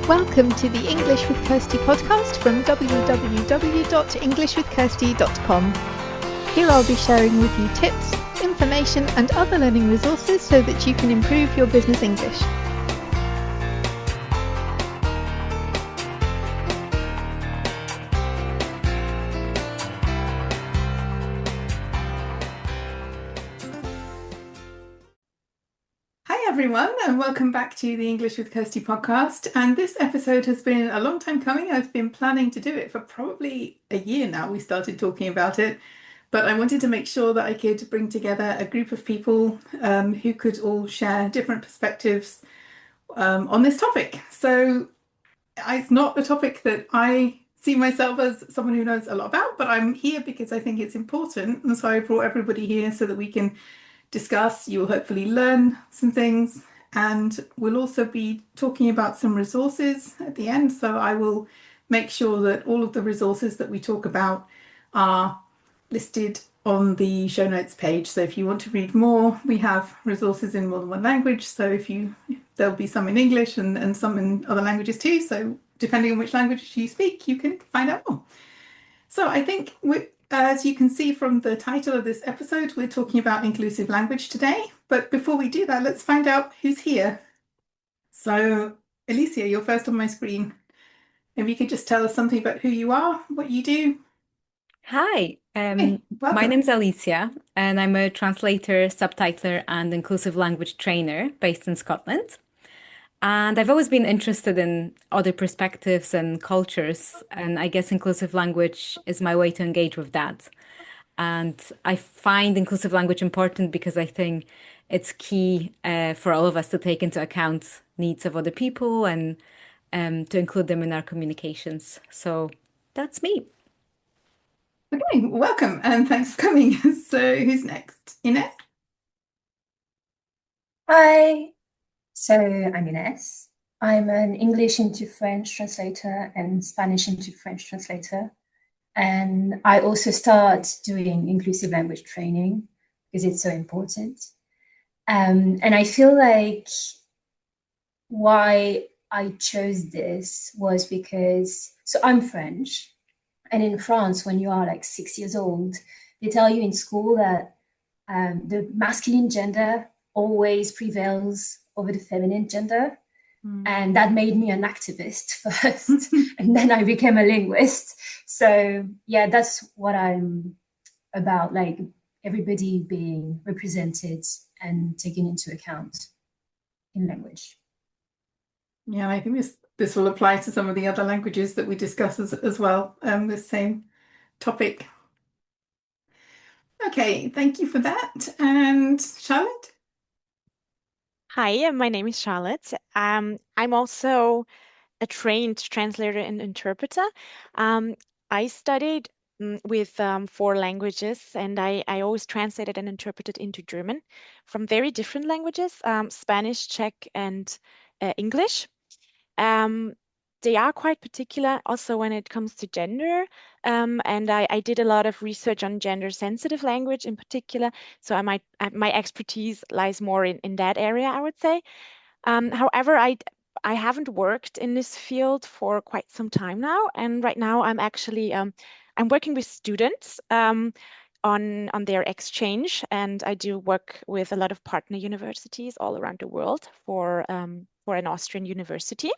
Welcome to the English with Kirsty podcast from www.englishwithkirsty.com. Here I'll be sharing with you tips, information and other learning resources so that you can improve your business English. Hi everyone, and welcome back to the English with Kirsty podcast. And this episode has been a long time coming. I've been planning to do it for probably a year now. We started talking about it, but I wanted to make sure that I could bring together a group of people who could all share different perspectives on this topic. So it's not a topic that I see myself as someone who knows a lot about, but I'm here because I think it's important. And so I brought everybody here so that we can discuss. You will hopefully learn some things, and we'll also be talking about some resources at the end. So I will make sure that all of the resources that we talk about are listed on the show notes page. So if you want to read more, we have resources in more than one language. So there'll be some in English and some in other languages too. So depending on which language you speak, you can find out more. So I think as you can see from the title of this episode, we're talking about inclusive language today. But before we do that, let's find out who's here. So, Alicia, you're first on my screen. Maybe you could just tell us something about who you are, what you do. Hi, Hey, my welcome. name's Alicia, and I'm a translator, subtitler, and inclusive language trainer based in Scotland. And I've always been interested in other perspectives and cultures, and I guess inclusive language is my way to engage with that. And I find inclusive language important because I think it's key for all of us to take into account needs of other people and to include them in our communications. So that's me. Okay, welcome and thanks for coming. So who's next? Inès? Hi, so I'm Inès. I'm an English into French translator and Spanish into French translator. And I also start doing inclusive language training because it's so important. And I feel like why I chose this was because, so I'm French. And in France, when you are like 6 years old, they tell you in school that the masculine gender always prevails over the feminine gender. And that made me an activist first, and then I became a linguist. So yeah, that's what I'm about, like everybody being represented and taken into account in language. Yeah, I think this will apply to some of the other languages that we discuss as well, the same topic. Okay, thank you for that. And Charlotte? Hi, my name is Charlotte. I'm also a trained translator and interpreter. I studied with 4 languages, and I always translated and interpreted into German from very different languages, Spanish, Czech, and English. They are quite particular also when it comes to gender. And I did a lot of research on gender-sensitive language in particular. So my expertise lies more in that area, I would say. However, I haven't worked in this field for quite some time now. And right now I'm actually I'm working with students on their exchange. And I do work with a lot of partner universities all around the world for an Austrian university.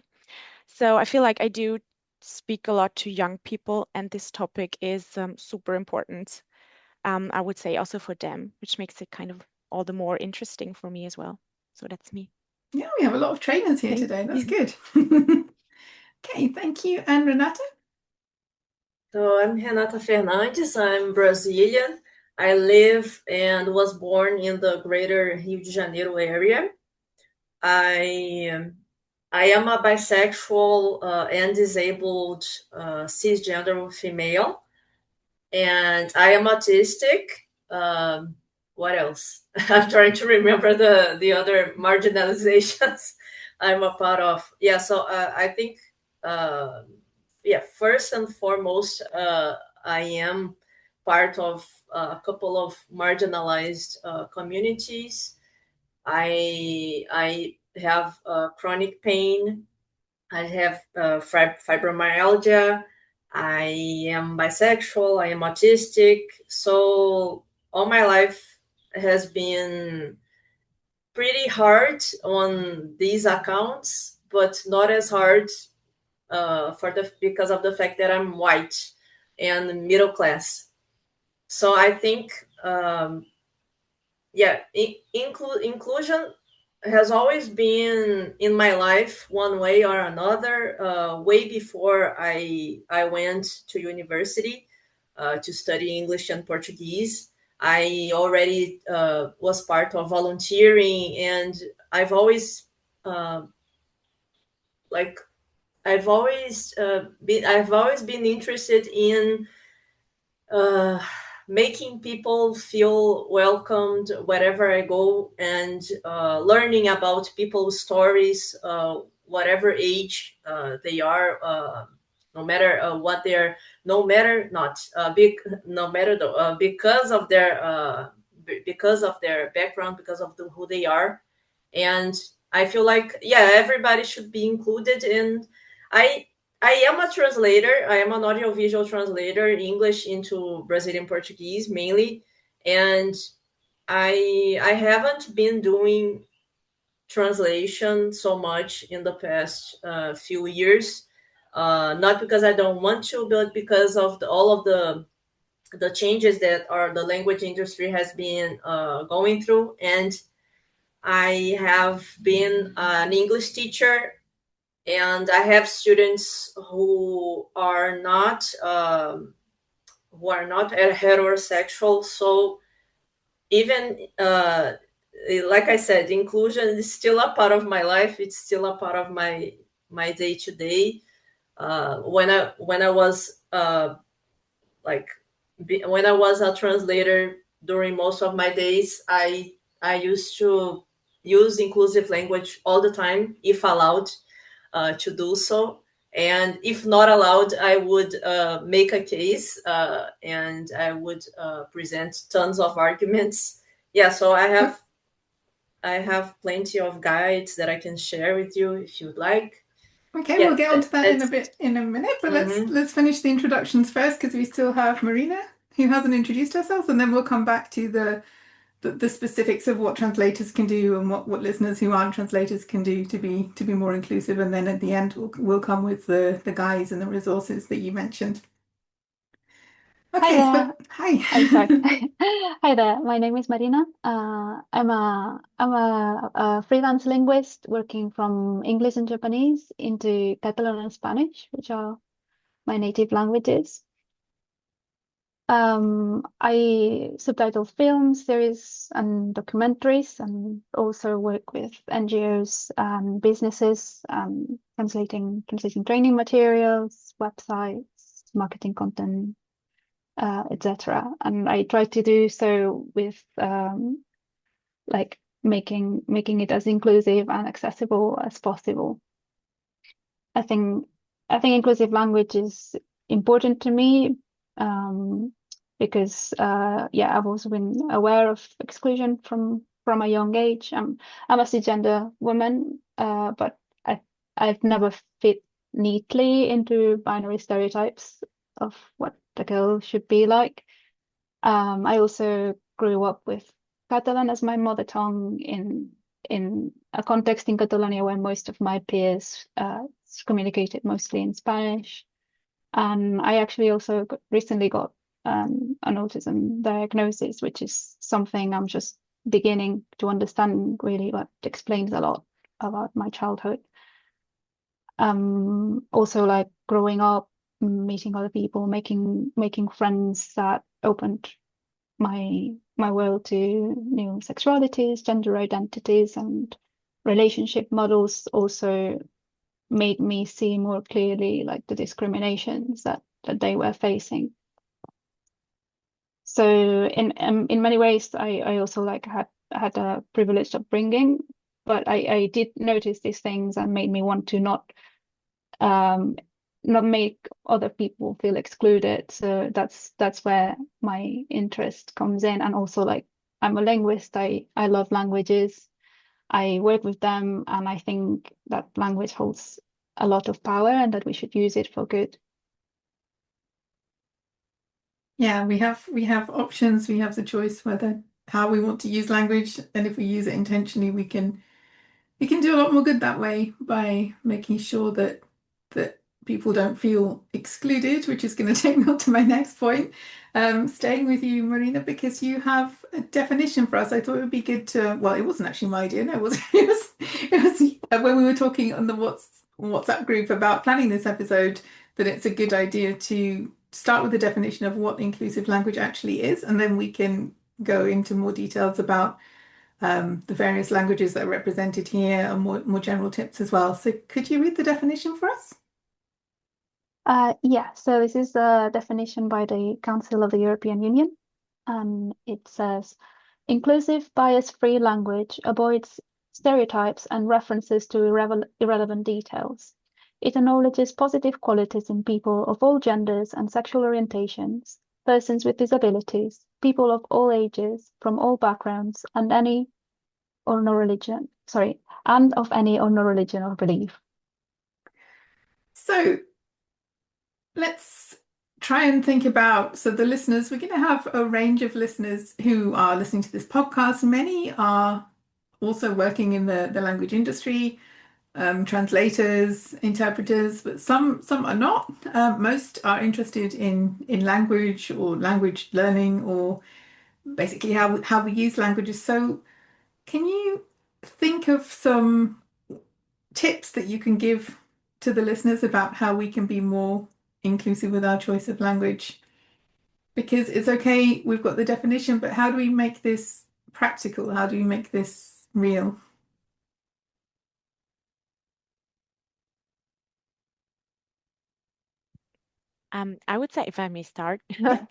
So I feel like I do speak a lot to young people, and this topic is super important, I would say also for them, which makes it kind of all the more interesting for me as well. So that's me. Yeah, we have a lot of trainers here today. That's good. Okay, thank you. And Renata? So I'm Renata Fernandes. I'm Brazilian. I live and was born in the greater Rio de Janeiro area. I am a bisexual and disabled cisgender female, and I am autistic. What else? I'm trying to remember the other marginalizations I'm a part of. Yeah, so I think, first and foremost, I am part of a couple of marginalized communities. I have chronic pain. I have fibromyalgia. I am bisexual. I am autistic. So all my life has been pretty hard on these accounts, but not as hard because of the fact that I'm white and middle class. So I think, inclusion has always been in my life one way or another. Way before I went to university to study English and Portuguese, I already was part of volunteering, and I've always like I've always been interested in making people feel welcomed wherever I go, and learning about people's stories, whatever age they are, no matter what they're, no matter not big, no matter because of their background, because of who they are, and I feel like everybody should be included. And I I am a translator. I am an audiovisual translator, English into Brazilian Portuguese mainly, and I haven't been doing translation so much in the past few years. Not because I don't want to, but because of all of the changes that the language industry has been going through. And I have been an English teacher, and I have students who are not heterosexual. So even like I said, inclusion is still a part of my life. It's still a part of my day to day. When I was when I was a translator during most of my days, I used to use inclusive language all the time, if allowed to do so. And if not allowed, I would make a case, and I would present tons of arguments. Yeah, so I have plenty of guides that I can share with you if you'd like. Okay, Yeah, we'll get onto that in a minute, but let's finish the introductions first, because we still have Marina, who hasn't introduced herself, and then we'll come back to the specifics of what translators can do and what listeners who aren't translators can do to be more inclusive, and then at the end we'll come with the guides and the resources that you mentioned. Okay, Hi there. hi. I'm sorry. Hi there. My name is Marina. I'm a freelance linguist working from English and Japanese into Catalan and Spanish, which are my native languages. I subtitle films, series, and documentaries, and also work with NGOs and businesses, translating training materials, websites, marketing content, etc. And I try to do so with like making it as inclusive and accessible as possible. I think inclusive language is important to me, because I've also been aware of exclusion from a young age. I'm a cisgender woman, but I've never fit neatly into binary stereotypes of what a girl should be like. I also grew up with Catalan as my mother tongue in a context in Catalonia where most of my peers communicated mostly in Spanish. And I actually also recently got an autism diagnosis, which is something I'm just beginning to understand really, but explains a lot about my childhood. Also, like growing up, meeting other people, making friends that opened my world to new sexualities, gender identities, and relationship models also made me see more clearly like the discriminations that they were facing. So in many ways, I also like had a privileged upbringing, but I did notice these things and made me want to not make other people feel excluded. So that's where my interest comes in. And also, like, I'm a linguist. I love languages. I work with them, and I think that language holds a lot of power and that we should use it for good. Yeah, we have options. We have the choice how we want to use language, and if we use it intentionally, we can do a lot more good that way by making sure that people don't feel excluded, which is going to take me on to my next point. Staying with you, Marina, because you have a definition for us. I thought it would be good to, well, it wasn't actually my idea, no, it was when we were talking on the WhatsApp group about planning this episode, that it's a good idea to start with the definition of what inclusive language actually is, and then we can go into more details about the various languages that are represented here and more general tips as well. So could you read the definition for us? Yeah, so this is a definition by the Council of the European Union. It says, inclusive bias-free language avoids stereotypes and references to irrelevant details. It acknowledges positive qualities in people of all genders and sexual orientations, persons with disabilities, people of all ages, from all backgrounds, and any or no religion, and of any or no religion or belief. So let's try and think about, so the listeners, we're going to have a range of listeners who are listening to this podcast. Many are also working in the language industry, translators, interpreters, but some are not. Most are interested in language or language learning, or basically how we use languages. So can you think of some tips that you can give to the listeners about how we can be more inclusive with our choice of language? Because it's okay, we've got the definition, but how do we make this practical? How do we make this real? I would say, if I may start. Yeah.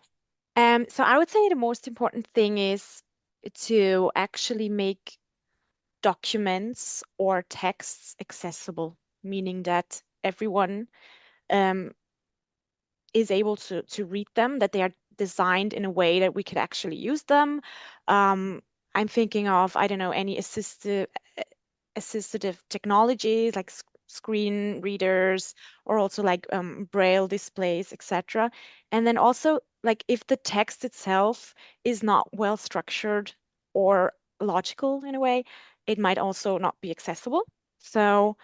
So I would say the most important thing is to actually make documents or texts accessible, meaning that everyone is able to read them, that they are designed in a way that we could actually use them. I'm thinking of, I don't know, any assistive technologies like screen readers, or also like braille displays, etc. And then also, like, if the text itself is not well structured or logical in a way, it might also not be accessible. So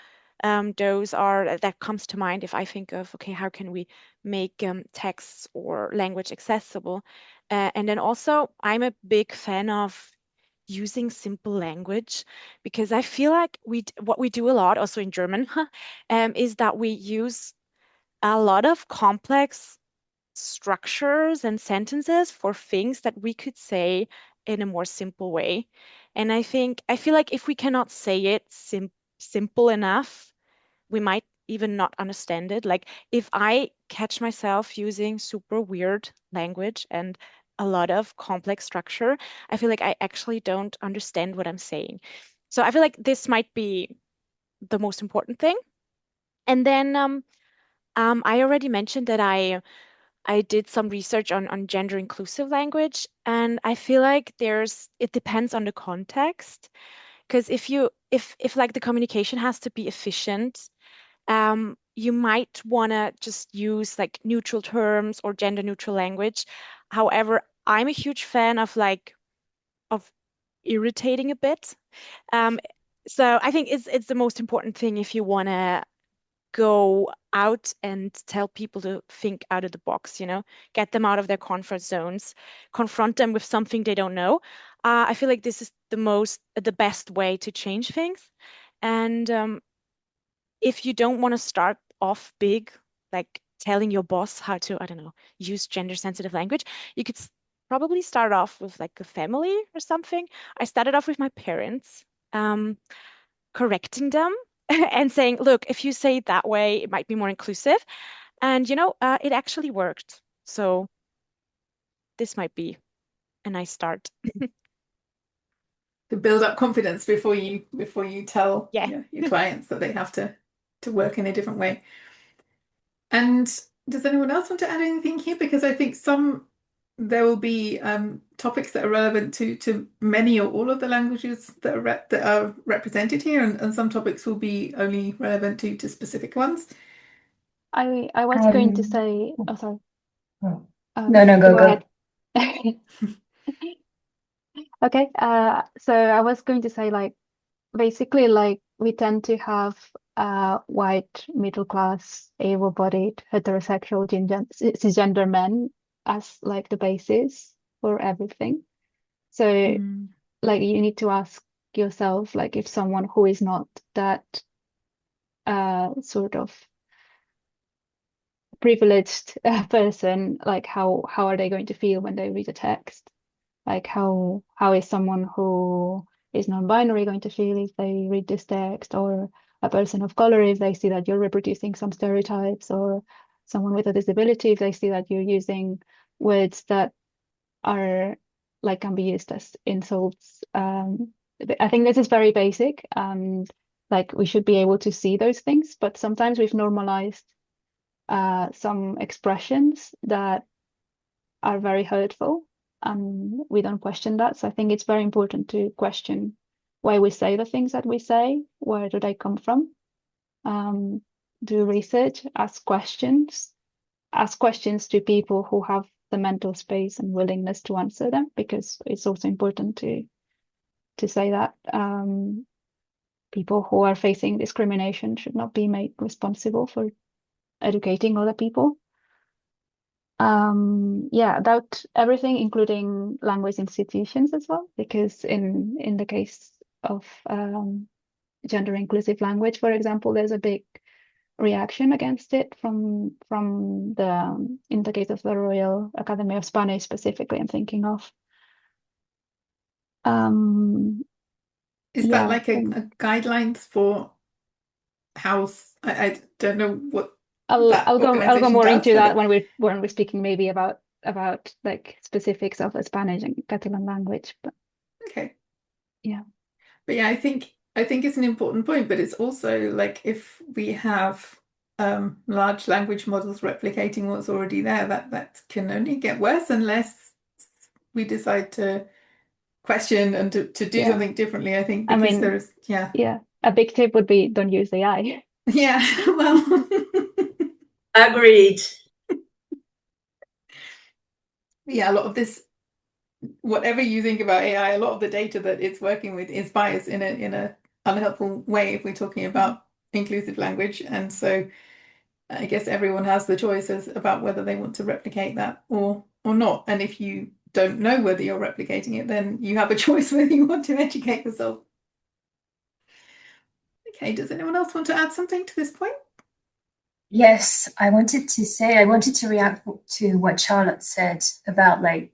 that comes to mind if I think of, okay, how can we make texts or language accessible? And then also, I'm a big fan of using simple language, because I feel like what we do a lot also in German is that we use a lot of complex structures and sentences for things that we could say in a more simple way. And I feel like if we cannot say it simple enough, we might even not understand it. Like, if I catch myself using super weird language and a lot of complex structure, I feel like I actually don't understand what I'm saying. So I feel like this might be the most important thing. And then I already mentioned that I did some research on gender inclusive language, and I feel like it depends on the context. Because if like the communication has to be efficient, you might want to just use like neutral terms or gender neutral language. However, I'm a huge fan of irritating a bit. So I think it's the most important thing if you want to go out and tell people to think out of the box, get them out of their comfort zones, confront them with something they don't know. I feel like this is the best way to change things. And if you don't want to start off big, like telling your boss how to, I don't know, use gender sensitive language, you could probably start off with like a family or something. I started off with my parents, correcting them and saying, look, if you say it that way, it might be more inclusive. And, it actually worked. So this might be a nice start. To build up confidence before you tell Yeah. your clients that they have to work in a different way. And does anyone else want to add anything here? Because I think some there will be topics that are relevant to many or all of the languages that are represented here, and some topics will be only relevant to specific ones. I was going to say, oh, sorry. No, go ahead. Okay, so I was going to say, like, basically, like, we tend to have white, middle class, able-bodied, heterosexual, cisgender men as like the basis for everything. So like you need to ask yourself, like, if someone who is not that sort of privileged person, like how are they going to feel when they read a text? Like how is someone who is non-binary going to feel if they read this text, or a person of color if they see that you're reproducing some stereotypes, or someone with a disability if they see that you're using words that are like can be used as insults. I think this is very basic, and like we should be able to see those things, but sometimes we've normalized some expressions that are very hurtful, and we don't question that. So I think it's very important to question why we say the things that we say, where do they come from, do research, ask questions to people who have the mental space and willingness to answer them, because it's also important to say that people who are facing discrimination should not be made responsible for educating other people. Yeah, about everything, including language institutions as well, because in the case of gender inclusive language, for example, there's a big reaction against it from the in the case of the Royal Academy of Spanish specifically, I'm thinking of. Is that like a guidelines for how I don't know what I'll go more into that when we're speaking maybe about like specifics of the Spanish and Catalan language. But okay, yeah, but yeah, I think it's an important point, but it's also like if we have large language models replicating what's already there, that can only get worse unless we decide to question and to do something differently. I think because there's a big tip would be don't use AI. Yeah, well, agreed. Yeah, a lot of this, whatever you think about AI, a lot of the data that it's working with is biased in a unhelpful way if we're talking about inclusive language. And so I guess everyone has the choices about whether they want to replicate that or not. And if you don't know whether you're replicating it, then you have a choice whether you want to educate yourself. Okay, does anyone else want to add something to this point? Yes, I wanted to react to what Charlotte said about like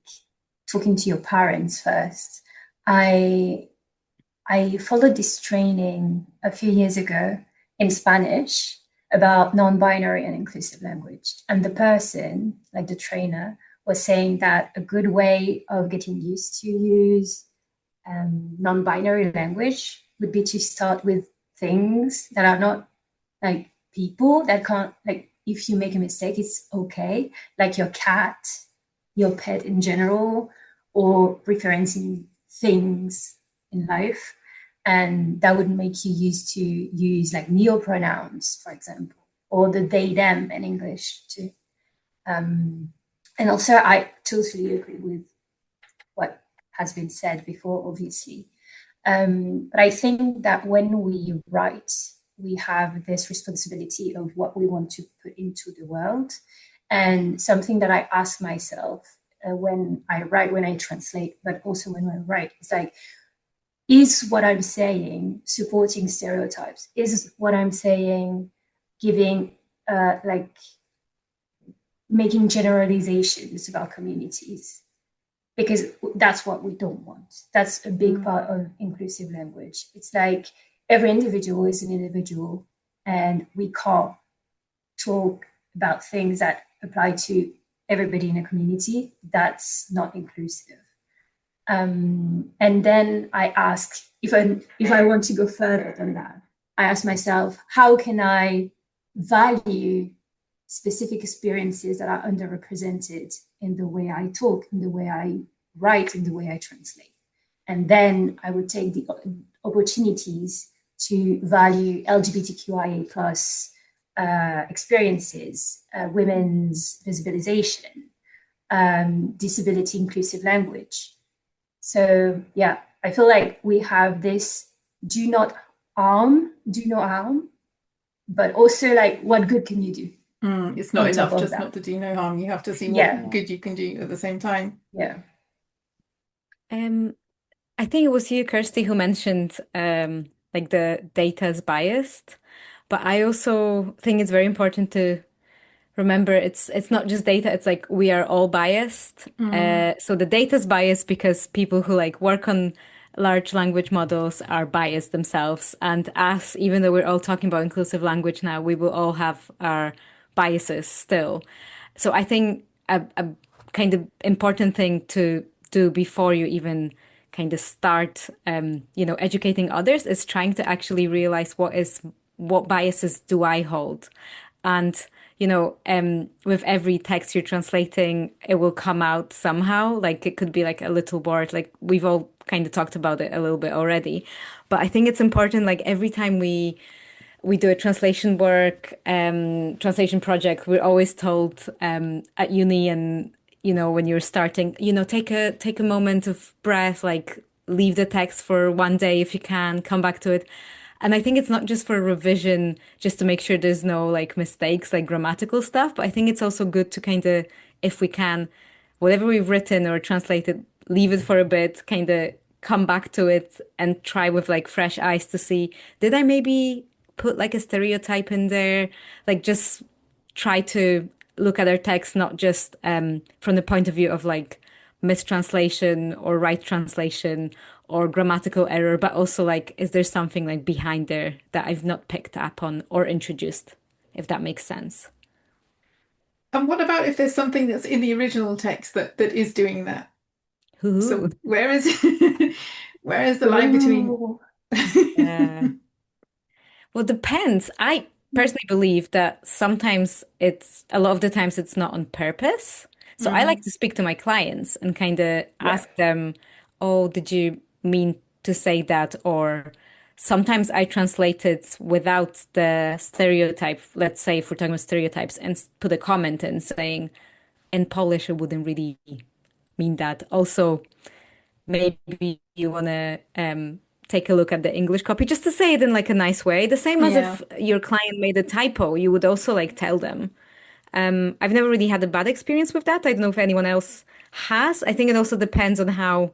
talking to your parents first. I followed this training a few years ago in Spanish about non-binary and inclusive language. And the person, like the trainer, was saying that a good way of getting used to use non-binary language would be to start with things that are not like people that can't, like, if you make a mistake, it's okay, like your cat, your pet in general, or referencing things in life. And that would make you used to use like neopronouns, for example, or the they, them in English too. And also, I totally agree with what has been said before, obviously. But I think that when we write, we have this responsibility of what we want to put into the world. And something that I ask myself when I write, when I translate, but also when I write, it's like, is what I'm saying supporting stereotypes? Is what I'm saying giving, like, making generalizations about communities? Because that's what we don't want. That's a big part of inclusive language. It's like every individual is an individual, and we can't talk about things that apply to everybody in a community. That's not inclusive. And then I ask, if I want to go further than that, I ask myself, how can I value specific experiences that are underrepresented in the way I talk, in the way I write, in the way I translate. And then I would take the opportunities to value LGBTQIA plus experiences, women's visibilization, disability inclusive language. So yeah, I feel like we have this do no harm, but also like what good can you do? It's not on top enough of just that. not to do no harm. You have to see Yeah. what good you can do at the same time. Yeah. I think it was you, Kirsty, who mentioned like the data is biased, but I also think it's very important to remember it's not just data, it's like we are all biased. So the data is biased because people who like work on large language models are biased themselves. And us, even though we're all talking about inclusive language now, we will all have our biases still. So I think a kind of important thing to do before you even kind of start, educating others is trying to actually realize what biases do I hold. And, with every text you're translating, it will come out somehow. Like it could be like a little word, like we've all kind of talked about it a little bit already. But I think it's important, like every time we do a translation work, translation project, we're always told at uni and, when you're starting, take a moment of breath, like leave the text for one day if you can, come back to it. And I think it's not just for revision, just to make sure there's no like mistakes, like grammatical stuff, but I think it's also good to kind of, if we can, whatever we've written or translated, leave it for a bit, kind of come back to it and try with like fresh eyes to see, did I maybe put like a stereotype in there? Like just try to look at our text, not just from the point of view of like mistranslation or right translation or grammatical error, but also like, is there something like behind there that I've not picked up on or introduced, if that makes sense? And what about if there's something that's in the original text that is doing that? So where is where is the line between? Yeah. Well, depends. I personally believe that sometimes a lot of the times it's not on purpose. So I like to speak to my clients and kind of ask them, oh, did you mean to say that? Or sometimes I translate it without the stereotype. Let's say if we're talking about stereotypes and put a comment in saying, in Polish, it wouldn't really mean that. Also, maybe you want to take a look at the English copy just to say it in like a nice way. The same as if your client made a typo, you would also like tell them. I've never really had a bad experience with that. I don't know if anyone else has. I think it also depends on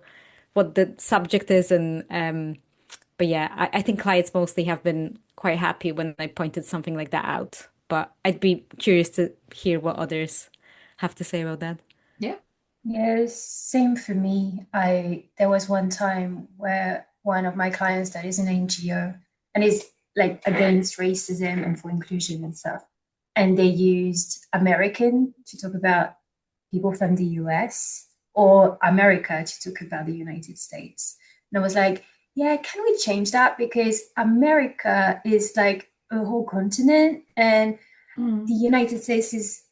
what the subject is. And but yeah, I think clients mostly have been quite happy when I pointed something like that out. But I'd be curious to hear what others have to say about that. Yeah. Yes, same for me. There was one time where one of my clients that is an NGO and is like against racism and for inclusion and stuff. And they used American to talk about people from the US or America to talk about the United States. And I was like, yeah, can we change that? Because America is like a whole continent and the United States is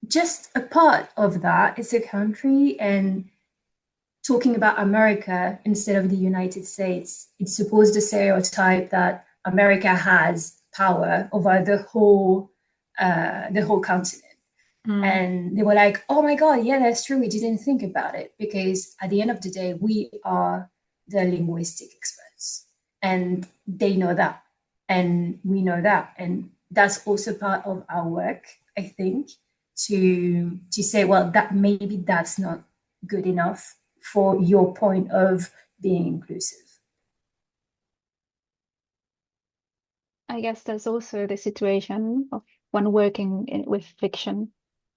just a part of that. It's a country, and talking about America instead of the United States, it supposed the stereotype that America has power over the whole continent. And they were like, oh my God, yeah, that's true. We didn't think about it, because at the end of the day, we are the linguistic experts and they know that. And we know that. And that's also part of our work, I think, to say, well, that maybe that's not good enough for your point of being inclusive. I guess there's also the situation of when working with fiction,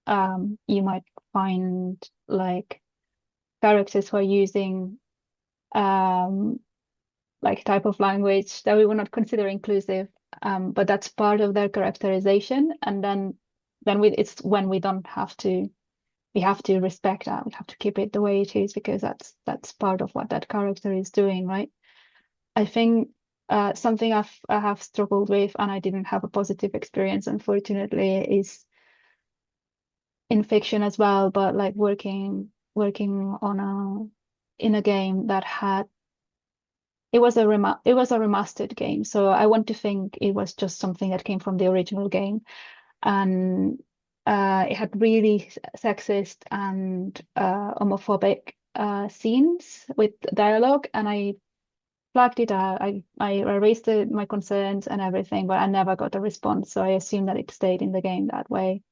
you might find like characters who are using like type of language that we would not consider inclusive, but that's part of their characterization, and then it's when we don't have to, we have to respect that, we have to keep it the way it is, because that's part of what that character is doing, right? I think something I have struggled with, and I didn't have a positive experience, unfortunately, is in fiction as well, but like working in a game that had it was a remastered game, so I want to think it was just something that came from the original game, and it had really sexist and homophobic scenes with dialogue, and I flagged it out. I raised my concerns and everything, but I never got a response, so I assume that it stayed in the game that way.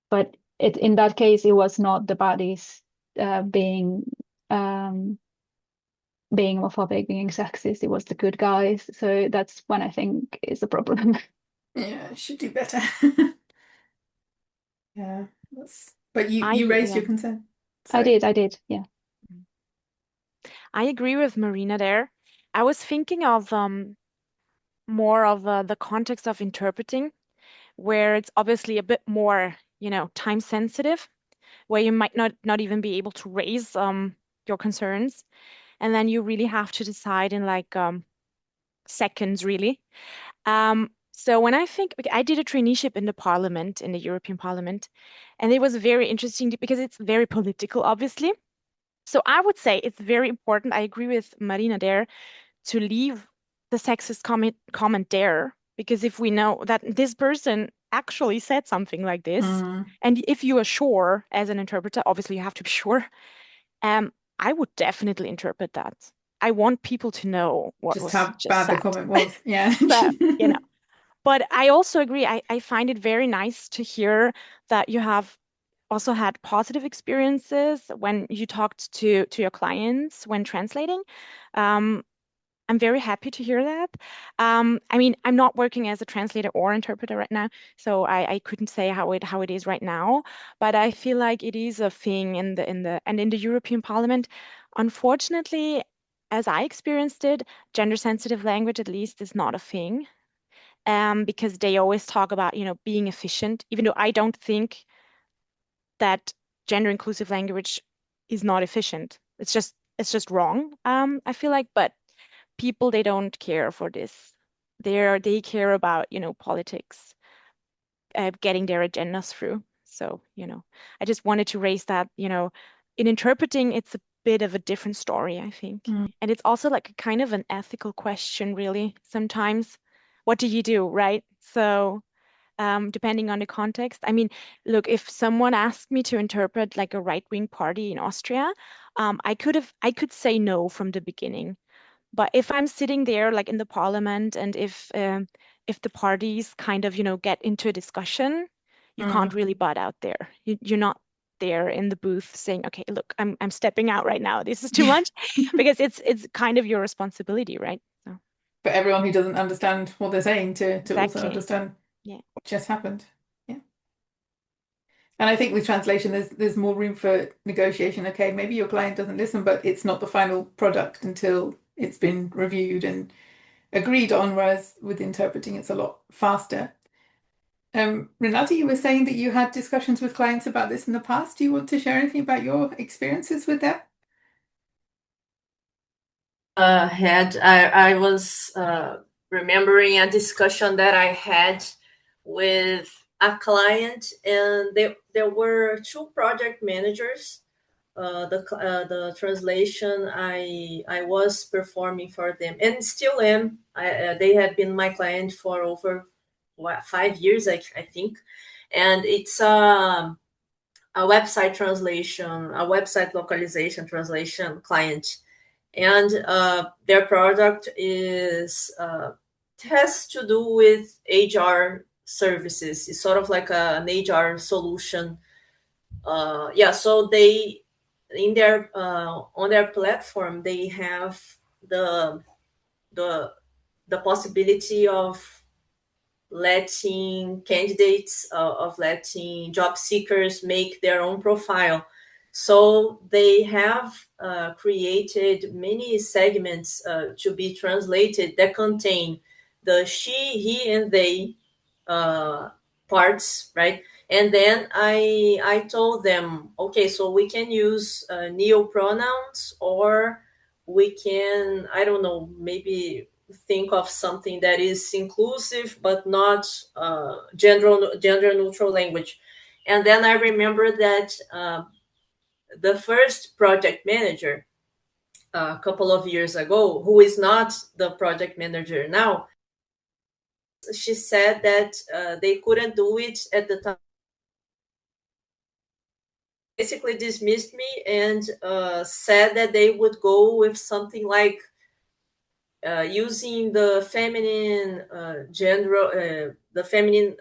But in that case, it was not the baddies being homophobic, being sexist. It was the good guys. So that's when I think is a problem. Yeah, should do better. Yeah, but you raised your concern. I did, yeah. I agree with Marina there. I was thinking of more of the context of interpreting, where it's obviously a bit more, time sensitive, where you might not even be able to raise your concerns, and then you really have to decide in like seconds, really. So when I did a traineeship in the Parliament, in the European Parliament, and it was very interesting because it's very political, obviously. So I would say it's very important. I agree with Marina there to leave the sexist comment there, because if we know that this person actually said something like this, and if you are sure as an interpreter, obviously you have to be sure, I would definitely interpret that. I want people to know what just was how just bad said. the comment was. Yeah. But but I also agree. I find it very nice to hear that you have also had positive experiences when you talked to your clients when translating. I'm very happy to hear that. I mean, I'm not working as a translator or interpreter right now, so I couldn't say how it is right now. But I feel like it is a thing in the European Parliament. Unfortunately, as I experienced it, gender sensitive language at least is not a thing. Because they always talk about, being efficient, even though I don't think that gender inclusive language is not efficient. It's just wrong. I feel like, but people, they don't care for this. They care about, politics, getting their agendas through. So, I just wanted to raise that, in interpreting, it's a bit of a different story, I think. And it's also like a kind of an ethical question, really, sometimes. What do you do, right? So depending on the context. I mean, look, if someone asked me to interpret like a right-wing party in Austria, I could say no from the beginning. But if I'm sitting there like in the parliament, and if the parties kind of, get into a discussion, you can't really butt out there. You're not there in the booth saying, okay, look, I'm stepping out right now. This is too much, because it's kind of your responsibility, right? So. For everyone who doesn't understand what they're saying to Exactly. also understand what just happened. Yeah. And I think with translation, there's more room for negotiation. Okay, maybe your client doesn't listen, but it's not the final product until it's been reviewed and agreed on, whereas with interpreting, it's a lot faster. Renata, you were saying that you had discussions with clients about this in the past. Do you want to share anything about your experiences with that? I was remembering a discussion that I had with a client, and there were two project managers. The translation I was performing for them, and still am. They had been my client for over 5 years, I think, and it's a website translation, a website localization translation client. And their product has to do with HR services. It's sort of like an HR solution. So they in their on their platform, they have the possibility of letting candidates, of letting job seekers make their own profile. So they have created many segments to be translated that contain the she, he, and they parts, right? And then I told them, okay, so we can use neo pronouns, or we can, I don't know, maybe think of something that is inclusive but not gender neutral language. And then I remember that the first project manager a couple of years ago, who is not the project manager now, she said that they couldn't do it at the time. Basically dismissed me and said that they would go with something like using the feminine gender, the feminine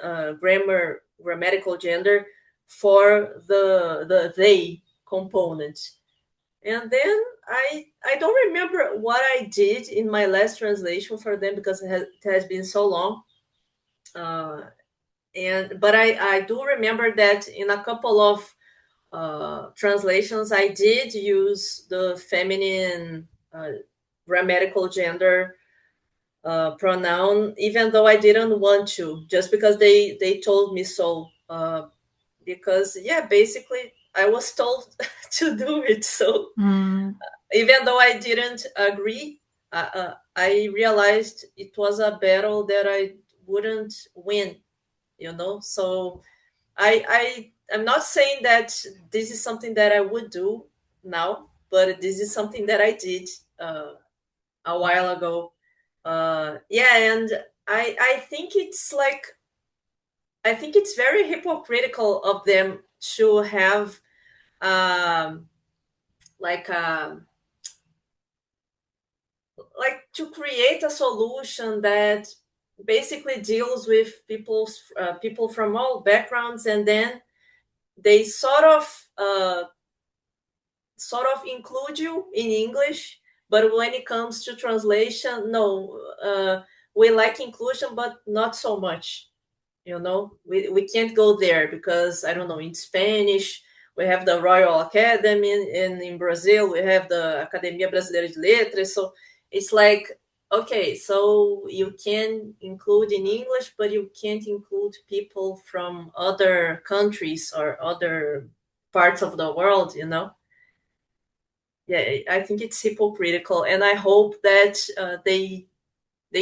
grammatical gender for the they component. And then I don't remember what I did in my last translation for them because it has been so long. But I do remember that in a couple of translations I did use the feminine grammatical gender pronoun, even though I didn't want to, just because they told me so. Because basically I was told to do it. So even though I didn't agree, I realized it was a battle that I wouldn't win. So I'm not saying that this is something that I would do now, but this is something that I did a while ago. And I think it's very hypocritical of them to have to create a solution that basically deals with people from all backgrounds, and then they sort of include you in English, but when it comes to translation, no, we like inclusion, but not so much. We can't go there because, I don't know, in Spanish we have the Royal Academy, and in Brazil we have the Academia Brasileira de Letras. So it's like, okay, so you can include in English, but you can't include people from other countries or other parts of the world. I think it's hypocritical, and I hope that they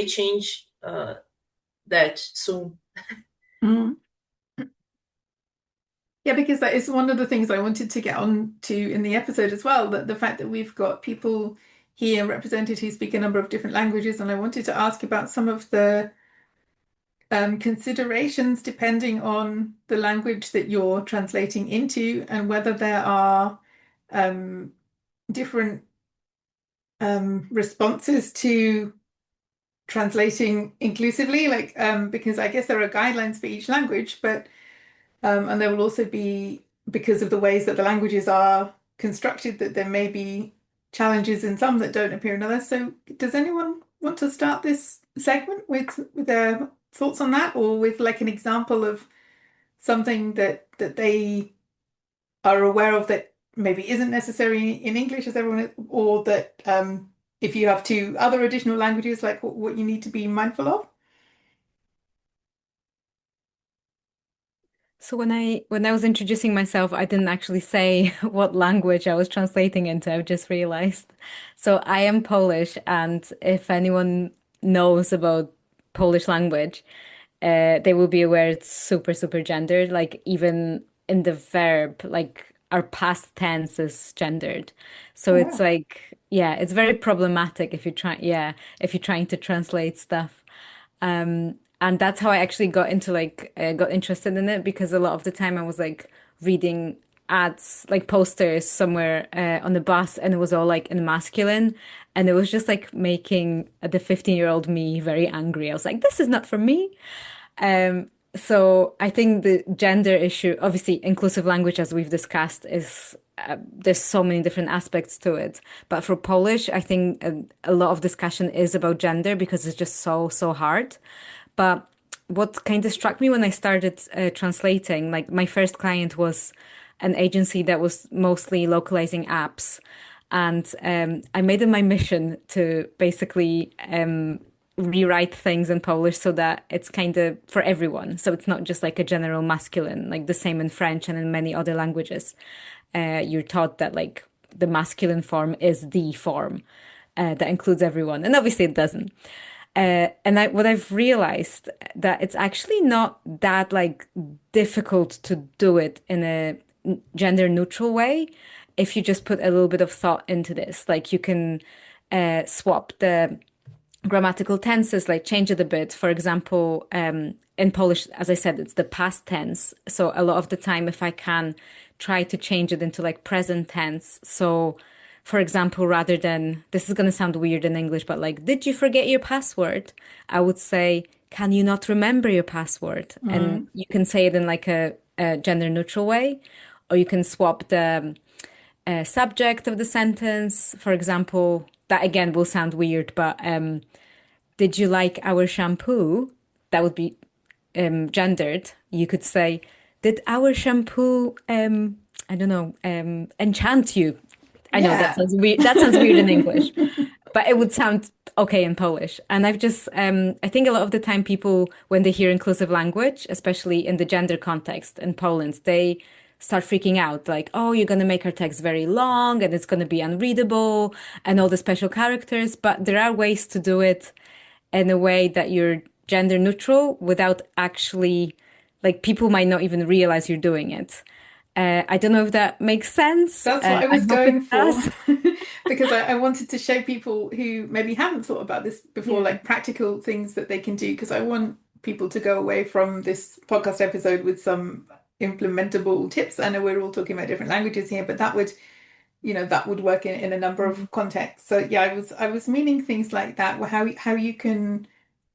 change that soon. Yeah, because that is one of the things I wanted to get on to in the episode as well, that the fact that we've got people here represented who speak a number of different languages, and I wanted to ask about some of the considerations depending on the language that you're translating into, and whether there are different responses to translating inclusively, because I guess there are guidelines for each language, but and there will also be, because of the ways that the languages are constructed, that there may be challenges in some that don't appear in others. So does anyone want to start this segment with their thoughts on that, or with like an example of something that they are aware of that maybe isn't necessary in English as everyone, or that if you have two other additional languages, like what you need to be mindful of? So when I was introducing myself, I didn't actually say what language I was translating into. I just realized. So I am Polish, and if anyone knows about Polish language, they will be aware it's super, super gendered. Like even in the verb, like our past tense is gendered. So it's like, yeah, it's very problematic if if you're trying to translate stuff. And that's how I actually got into got interested in it, because a lot of the time I was like reading ads, like posters somewhere on the bus, and it was all like in masculine, and it was just like making the 15-year-old me very angry. I was like, this is not for me. So I think the gender issue, obviously inclusive language, as we've discussed, is there's so many different aspects to it. But for Polish, I think a lot of discussion is about gender because it's just so hard. But what kind of struck me when I started translating, like my first client was an agency that was mostly localizing apps. And I made it my mission to basically rewrite things in Polish so that it's kind of for everyone. So it's not just like a general masculine, like the same in French and in many other languages. You're taught that like the masculine form is the form that includes everyone. And obviously it doesn't. What I've realized that it's actually not that like difficult to do it in a gender neutral way if you just put a little bit of thought into this. Like you can swap the grammatical tenses, like change it a bit. For example, in Polish, as I said, it's the past tense. So a lot of the time, if I can try to change it into like present tense. So, for example, rather than, this is going to sound weird in English, but like, did you forget your password? I would say, can you not remember your password? And you can say it in like a gender neutral way, or you can swap the subject of the sentence. For example, that again will sound weird, but did you like our shampoo? That would be gendered. You could say, did our shampoo, I don't know, enchant you? I know that sounds weird. That sounds weird in English, but it would sound okay in Polish. And I've just, I think a lot of the time people, when they hear inclusive language, especially in the gender context in Poland, they start freaking out like, oh, you're going to make our text very long and it's going to be unreadable and all the special characters. But there are ways to do it in a way that you're gender neutral without actually, like, people might not even realize you're doing it. I don't know if that makes sense. That's what I was hope going it for does. because I wanted to show people who maybe haven't thought about this before, Yeah. like practical things that they can do, because I want people to go away from this podcast episode with some implementable tips. I know we're all talking about different languages here, but that would, that would work in a number of contexts. So yeah, I was meaning things like that, how you can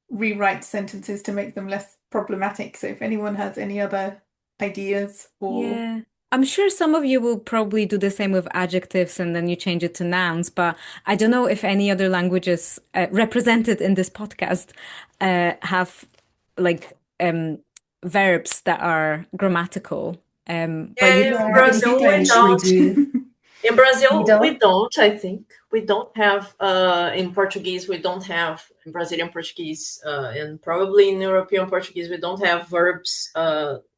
rewrite sentences to make them less problematic. So if anyone has any other ideas or Yeah. I'm sure some of you will probably do the same with adjectives and then you change it to nouns, but I don't know if any other languages represented in this podcast have like verbs that are grammatical. But you In Yeah, in Brazil, we French we don't. do. In We Brazil, we don't? don't, I think. We don't have, in Portuguese, we don't have, in Brazilian Portuguese, and probably in European Portuguese, we don't have verbs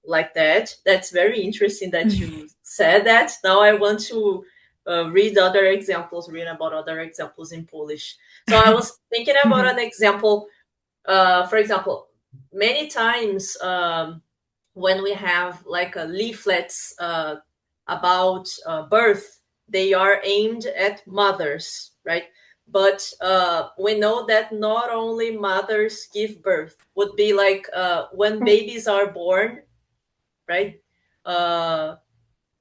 like that. That's very interesting that you said that. Now I want to read about other examples in Polish. So I was thinking about an example. For example, many times when we have like leaflets about birth, they are aimed at mothers, right? But we know that not only mothers give birth, would be like when babies are born, right? Uh,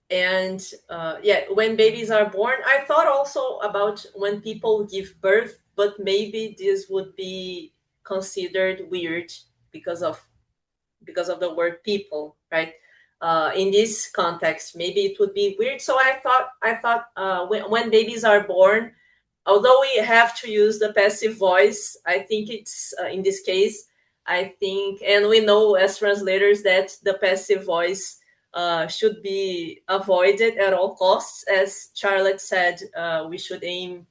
and yeah, when babies are born, I thought also about when people give birth, but maybe this would be considered weird because of the word people, right? In this context, maybe it would be weird. So I thought when babies are born, although we have to use the passive voice, I think it's in this case, I think, and we know as translators that the passive voice should be avoided at all costs. As Charlotte said, we should aim,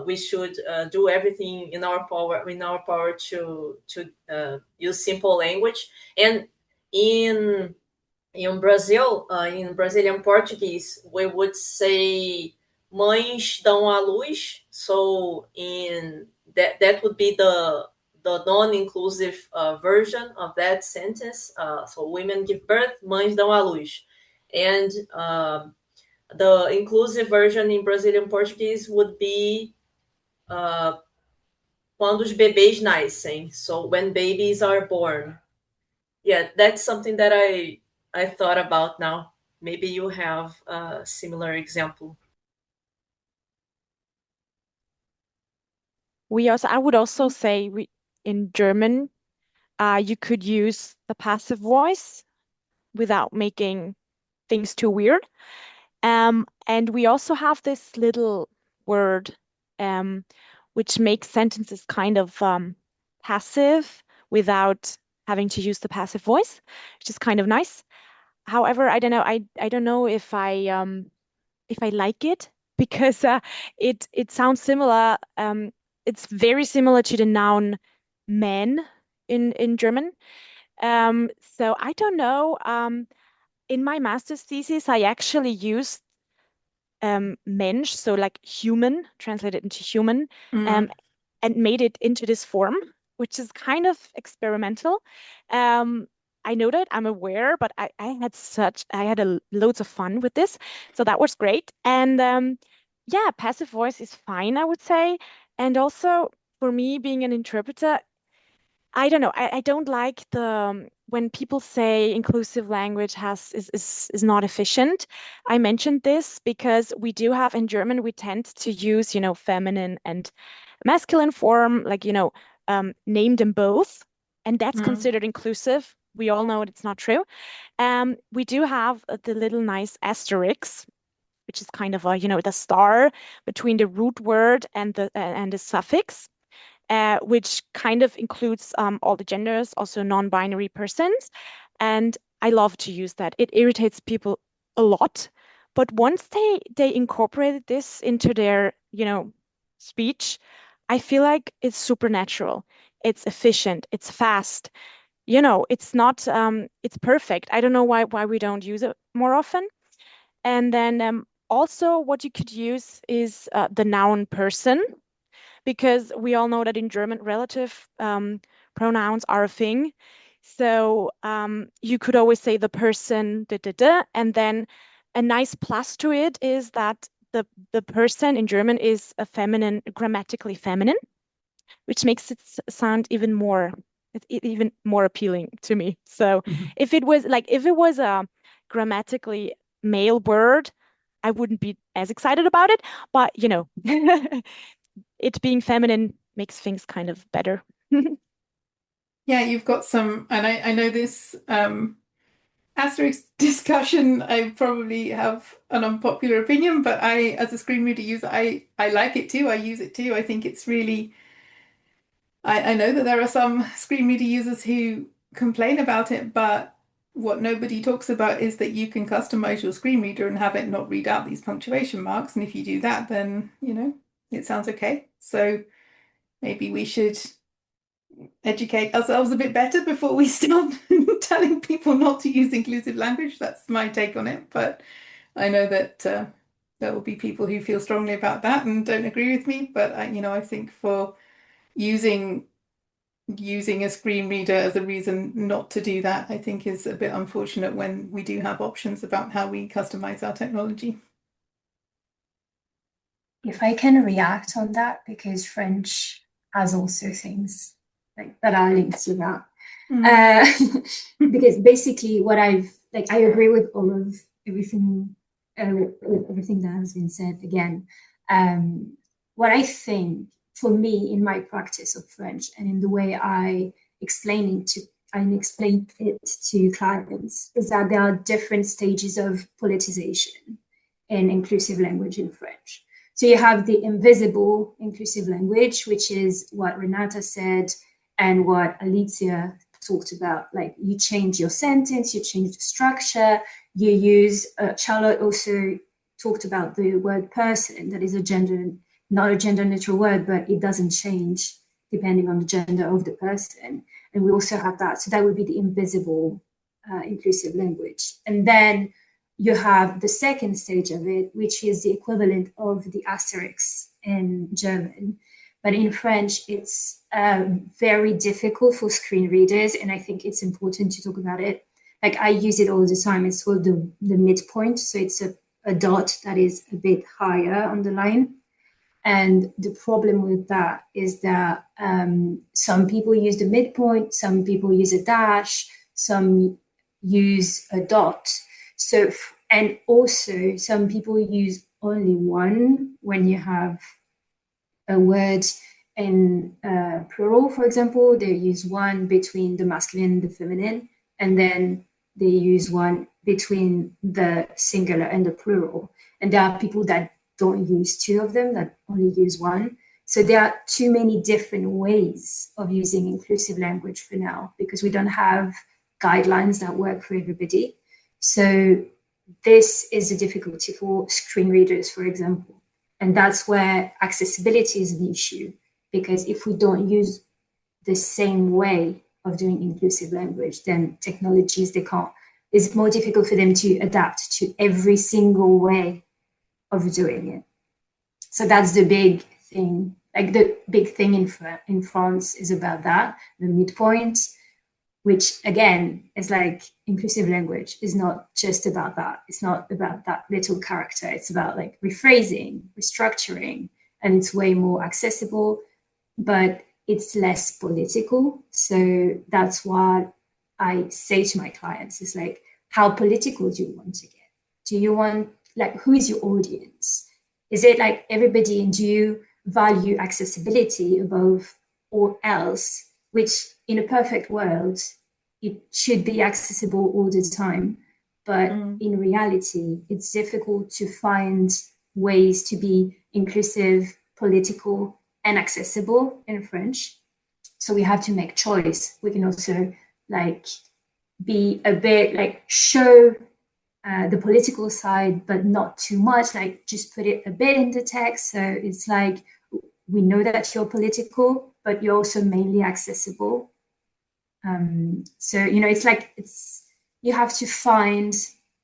we should do everything in our power to use simple language. And in in Brazilian Portuguese, we would say mães dão à luz. So in that would be the non-inclusive version of that sentence. So women give birth, mães dão à luz. And the inclusive version in Brazilian Portuguese would be quando os bebês nascem. So when babies are born. Yeah, that's something that I thought about now. Maybe you have a similar example. I would also say in German, you could use the passive voice without making things too weird. And we also have this little word which makes sentences kind of passive without having to use the passive voice, which is kind of nice. However, I don't know. I don't know if I like it because it sounds similar. It's very similar to the noun man in German. So I don't know. In my master's thesis, I actually used Mensch, so like human, translated into human. and made it into this form, which is kind of experimental. I know that, I'm aware, but I had loads of fun with this, so that was great. And yeah, passive voice is fine, I would say. And also for me, being an interpreter, I don't know. I don't like when people say inclusive language is not efficient. I mentioned this because we do have in German, we tend to use, feminine and masculine form, like, name them both, and that's considered inclusive. We all know it's not true. We do have the little nice asterisk, which is kind of the star between the root word and the suffix, which kind of includes all the genders, also non-binary persons. And I love to use that. It irritates people a lot. But once they incorporated this into their, speech, I feel like it's supernatural. It's efficient. It's fast. It's not, it's perfect. I don't know why we don't use it more often. And then also what you could use is the noun person, because we all know that in German relative pronouns are a thing. So you could always say the person, da, da, da, and then a nice plus to it is that the person in German is a feminine, grammatically feminine, which makes it sound even more appealing to me. So if it was a grammatically male word, I wouldn't be as excited about it, but it being feminine makes things kind of better. Yeah, you've got some, and I know this asterisk discussion, I probably have an unpopular opinion, but as a screen reader user, I like it too. I use it too. I think it's really, I know that there are some screen reader users who complain about it, but what nobody talks about is that you can customize your screen reader and have it not read out these punctuation marks. And if you do that, then, it sounds okay. So maybe we should educate ourselves a bit better before we start telling people not to use inclusive language. That's my take on it. But I know that there will be people who feel strongly about that and don't agree with me. But I think for using a screen reader as a reason not to do that, I think is a bit unfortunate when we do have options about how we customize our technology. If I can react on that, because French has also things that are linked to that. Because basically what I agree with all of everything that has been said again. What I think for me in my practice of French and in the way I explain it to clients is that there are different stages of politicization in inclusive language in French. So you have the invisible inclusive language, which is what Renata said and what Alicja talked about. Like, you change your sentence, you change the structure, you use, Charlotte also talked about the word person, that is not a gender neutral word, but it doesn't change depending on the gender of the person. And we also have that. So that would be the invisible inclusive language. And then you have the second stage of it, which is the equivalent of the asterisk in German. But in French, it's very difficult for screen readers, and I think it's important to talk about it. Like, I use it all the time. It's called the midpoint. So it's a dot that is a bit higher on the line. And the problem with that is that some people use the midpoint, some people use a dash, some use a dot. So, and also some people use only one when you have a word in plural, for example. They use one between the masculine and the feminine, and then they use one between the singular and the plural. And there are people that don't use two of them, that only use one. So there are too many different ways of using inclusive language for now, because we don't have guidelines that work for everybody. So this is a difficulty for screen readers, for example. And that's where accessibility is an issue, because if we don't use the same way of doing inclusive language, then technologies, it's more difficult for them to adapt to every single way of doing it. So that's the big thing. like the big thing in France is about that, the midpoint, which again is like inclusive language is not just about that. It's not about that little character. It's about like rephrasing, restructuring, and it's way more accessible, but it's less political. So that's what I say to my clients is like, how political do you want to get? Do you want, like, who is your audience? Is it like everybody, and do you value accessibility above all else, which in a perfect world, it should be accessible all the time. But in reality, it's difficult to find ways to be inclusive, political, and accessible in French. So we have to make choice. We can also like be a bit like show the political side, but not too much, like just put it a bit in the text. So it's like, we know that you're political, but you're also mainly accessible. So, you know, it's like, you have to find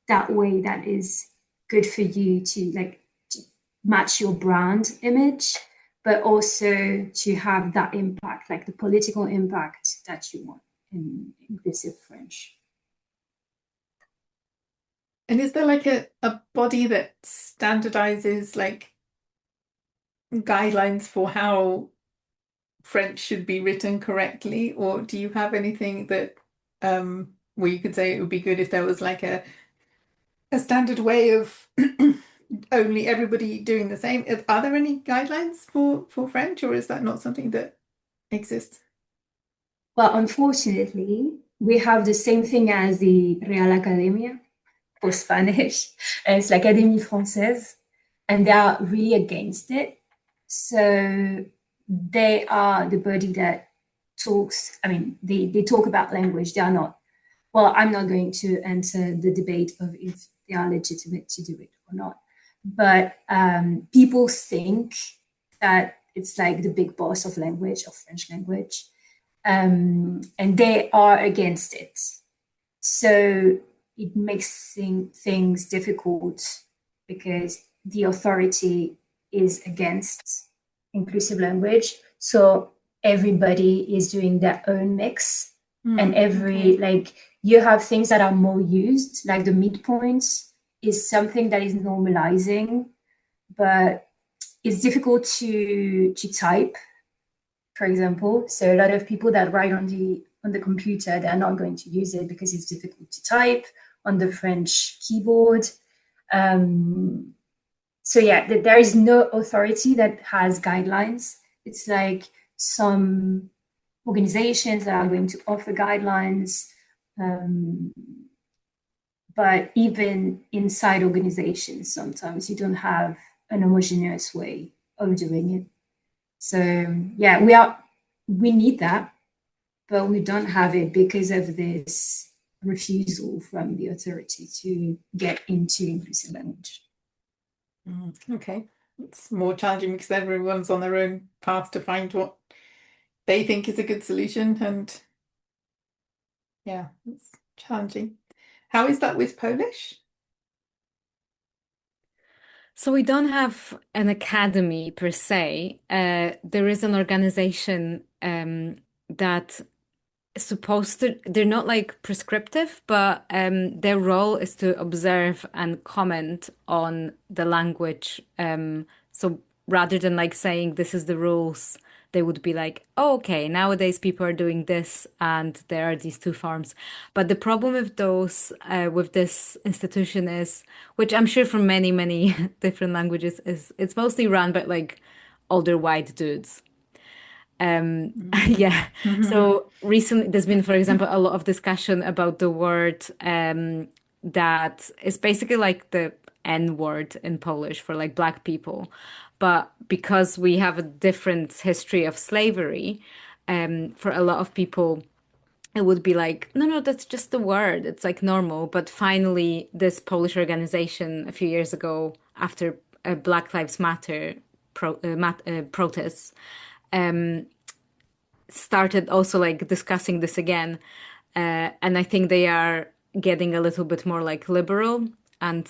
that way that is good for you to like to match your brand image, but also to have that impact, like the political impact that you want in inclusive French. And is there like a body that standardizes like guidelines for how French should be written correctly? Or do you have anything that where you could say it would be good if there was like a standard way of only everybody doing the same? Are there any guidelines for French, or is that not something that exists? Well, unfortunately, we have the same thing as the Real Academia for Spanish, and it's l'Académie Française, and they are really against it. So they are the body that talks, I mean, they talk about language. They are not, well, I'm not going to enter the debate of if they are legitimate to do it or not. But people think that it's like the big boss of language, of French language, and they are against it. So it makes things difficult because the authority is against inclusive language. So everybody is doing their own mix, and like you have things that are more used, like the midpoints is something that is normalizing, but it's difficult to type, for example. So a lot of people that write on the computer, they're not going to use it because it's difficult to type on the French keyboard. So yeah, there is no authority that has guidelines. It's like some organizations that are going to offer guidelines, but even inside organizations, sometimes you don't have an homogeneous way of doing it. So yeah, we need that, but we don't have it because of this refusal from the authority to get into inclusive language. Okay, it's more challenging because everyone's on their own path to find what they think is a good solution, and yeah, it's challenging. How is that with Polish? So we don't have an academy per se. There is an organization that is supposed to, they're not like prescriptive, but their role is to observe and comment on the language. So rather than like saying this is the rules, they would be like, oh, okay, nowadays people are doing this and there are these two forms. But the problem with those, with this institution is, which I'm sure for many, many different languages, is it's mostly run by like older white dudes. Yeah. So recently there's been, for example, a lot of discussion about the word that is basically like the N word in Polish for like black people. But because we have a different history of slavery, for a lot of people, it would be like, no, that's just the word. It's like normal. But finally, this Polish organization a few years ago, after Black Lives Matter protests, started also like discussing this again. And I think they are getting a little bit more like liberal and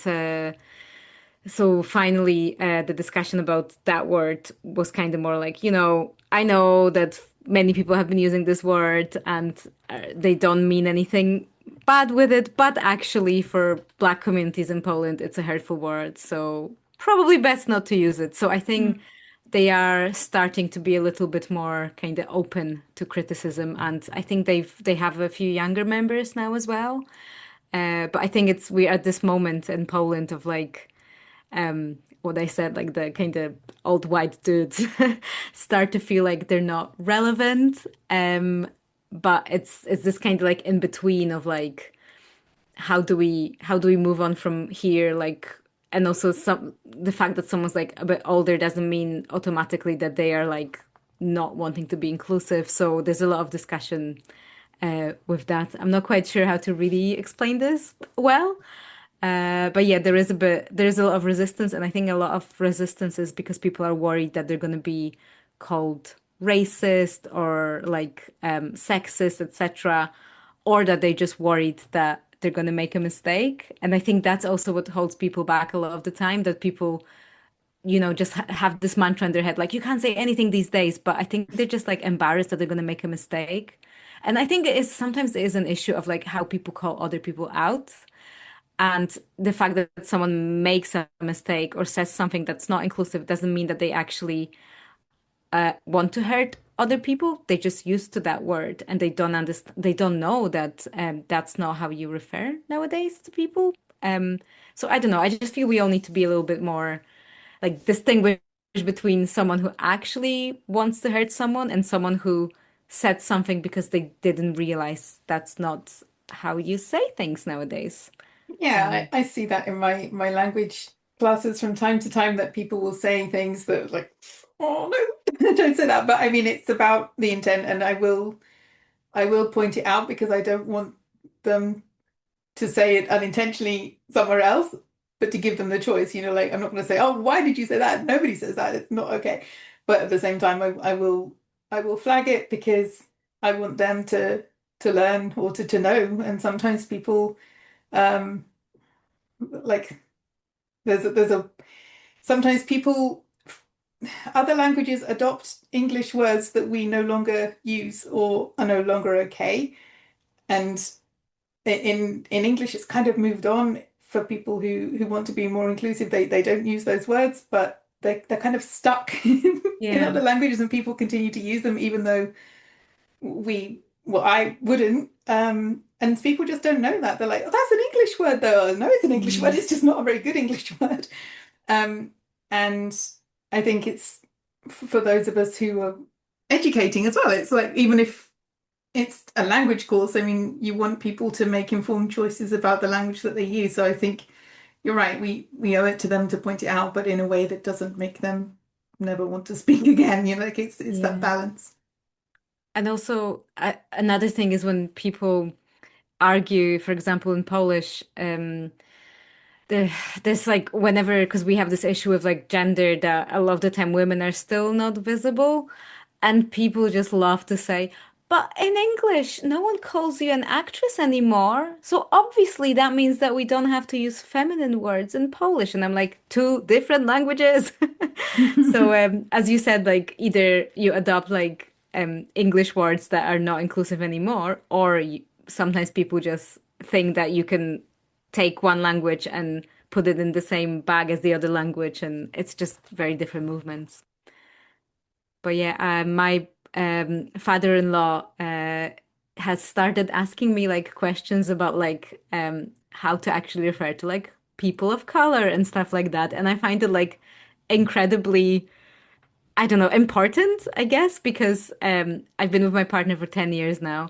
so finally, the discussion about that word was kind of more like, I know that many people have been using this word and they don't mean anything bad with it, but actually for Black communities in Poland, it's a hurtful word. So probably best not to use it. So I think they are starting to be a little bit more kind of open to criticism, and I think they have a few younger members now as well. But I think we're at this moment in Poland of like what I said, like the kind of old white dudes start to feel like they're not relevant. But it's this kind of like in between of like how do we move on from here? Like, and also the fact that someone's like a bit older doesn't mean automatically that they are like not wanting to be inclusive. So there's a lot of discussion with that. I'm not quite sure how to really explain this well. But yeah, there's a lot of resistance, and I think a lot of resistance is because people are worried that they're going to be called racist or like sexist, etc., or that they're just worried that they're going to make a mistake. And I think that's also what holds people back a lot of the time, that people, just have this mantra in their head, like you can't say anything these days, but I think they're just like embarrassed that they're going to make a mistake. And I think sometimes it is an issue of like how people call other people out. And the fact that someone makes a mistake or says something that's not inclusive doesn't mean that they actually want to hurt other people. They just used to that word and they don't understand, they don't know that that's not how you refer nowadays to people. So I don't know. I just feel we all need to be a little bit more like distinguish between someone who actually wants to hurt someone and someone who said something because they didn't realize that's not how you say things nowadays. Yeah, I see that in my language classes from time to time, that people will say things that like, oh no, don't say that. But I mean, it's about the intent, and I will point it out because I don't want them to say it unintentionally somewhere else, but to give them the choice. Like I'm not going to say, oh, why did you say that? Nobody says that. It's not okay. But at the same time, I will flag it because I want them to learn or to know. And sometimes people um like there's a sometimes people, other languages adopt English words that we no longer use or are no longer okay. And in English, it's kind of moved on for people who want to be more inclusive. They don't use those words, but they're kind of stuck in Yeah. other languages, and people continue to use them even though I wouldn't. And people just don't know that. They're like, oh, that's an English word though. No, it's an English word. It's just not a very good English word. Um, and I think it's for those of us who are educating as well. It's like, even if it's a language course, I mean, you want people to make informed choices about the language that they use. So I think you're right. We owe it to them to point it out, but in a way that doesn't make them never want to speak again. Like it's that Yeah. balance. And also, another thing is when people argue, for example, in Polish, there's like whenever, because we have this issue of like gender, that a lot of the time women are still not visible, and people just love to say, but in English, no one calls you an actress anymore. So obviously that means that we don't have to use feminine words in Polish. And I'm like, two different languages. So as you said, like either you adopt like English words that are not inclusive anymore, or sometimes people just think that you can take one language and put it in the same bag as the other language, and it's just very different movements. But yeah, my father-in-law has started asking me like questions about like how to actually refer to like people of color and stuff like that, and I find it like incredibly, I don't know, important, I guess, because I've been with my partner for 10 years now.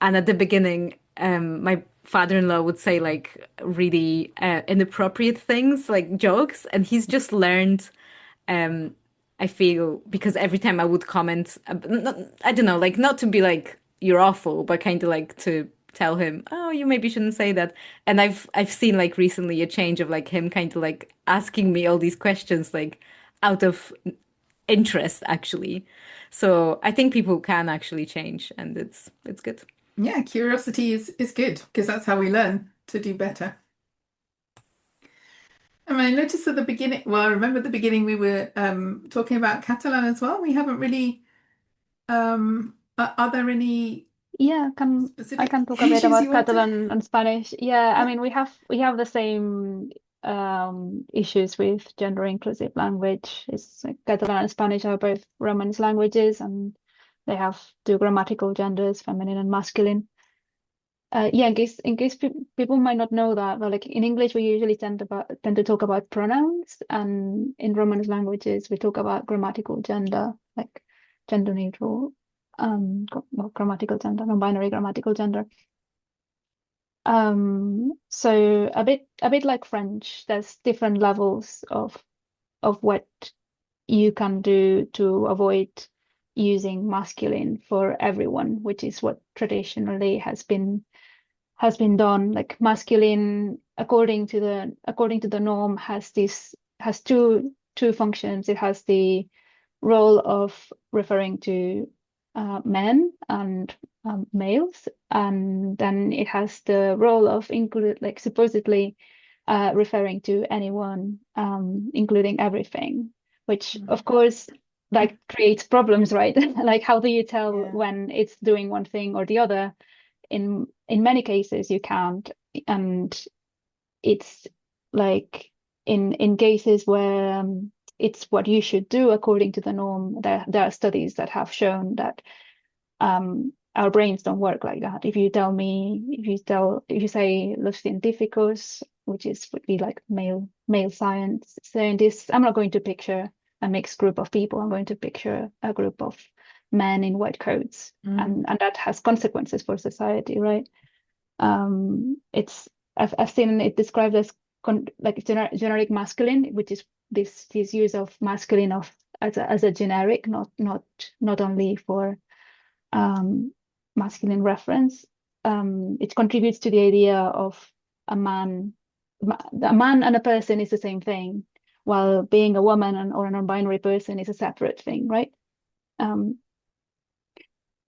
And at the beginning, my father-in-law would say like really inappropriate things, like jokes. And he's just learned, um, I feel, because every time I would comment, I don't know, like not to be like, you're awful, but kind of like to tell him, oh, you maybe shouldn't say that. And I've seen like recently a change of like him kind of like asking me all these questions, like out of interest actually. So I think people can actually change, and it's good. Yeah, curiosity is good because that's how we learn to do better. I mean, I noticed at the beginning, well, I remember at the beginning we were talking about Catalan as well. We haven't really, are there any Yeah, I can specific talk a bit issues you about want to? Catalan and Spanish. Yeah, I Yeah. mean we have the same issues with gender inclusive language. It's like Catalan and Spanish are both Romance languages, and they have two grammatical genders, feminine and masculine. Yeah, in case people might not know that, but like in English, we usually tend to talk about pronouns, and in Romance languages, we talk about grammatical gender, like gender neutral, well, grammatical gender, non-binary grammatical gender. So a bit like French, there's different levels of what you can do to avoid using masculine for everyone, which is what traditionally has been done. Like masculine, according to the norm, has two functions. It has the role of referring to men and males, and then it has the role of include, like supposedly referring to anyone, including everything, which of course like creates problems, right? Like how do you tell Yeah. when it's doing one thing or the other? In many cases you can't, and it's like in cases where it's what you should do according to the norm, there are studies that have shown that our brains don't work like that. If you say los científicos, which would be like male science scientists, I'm not going to picture a mixed group of people. I'm going to picture a group of men in white coats, and that has consequences for society, right? It's I've seen it described as like generic masculine, which is this use of masculine as a generic, not only for masculine reference. It contributes to the idea of a man and a person is the same thing, while being a woman or a non-binary person is a separate thing, right?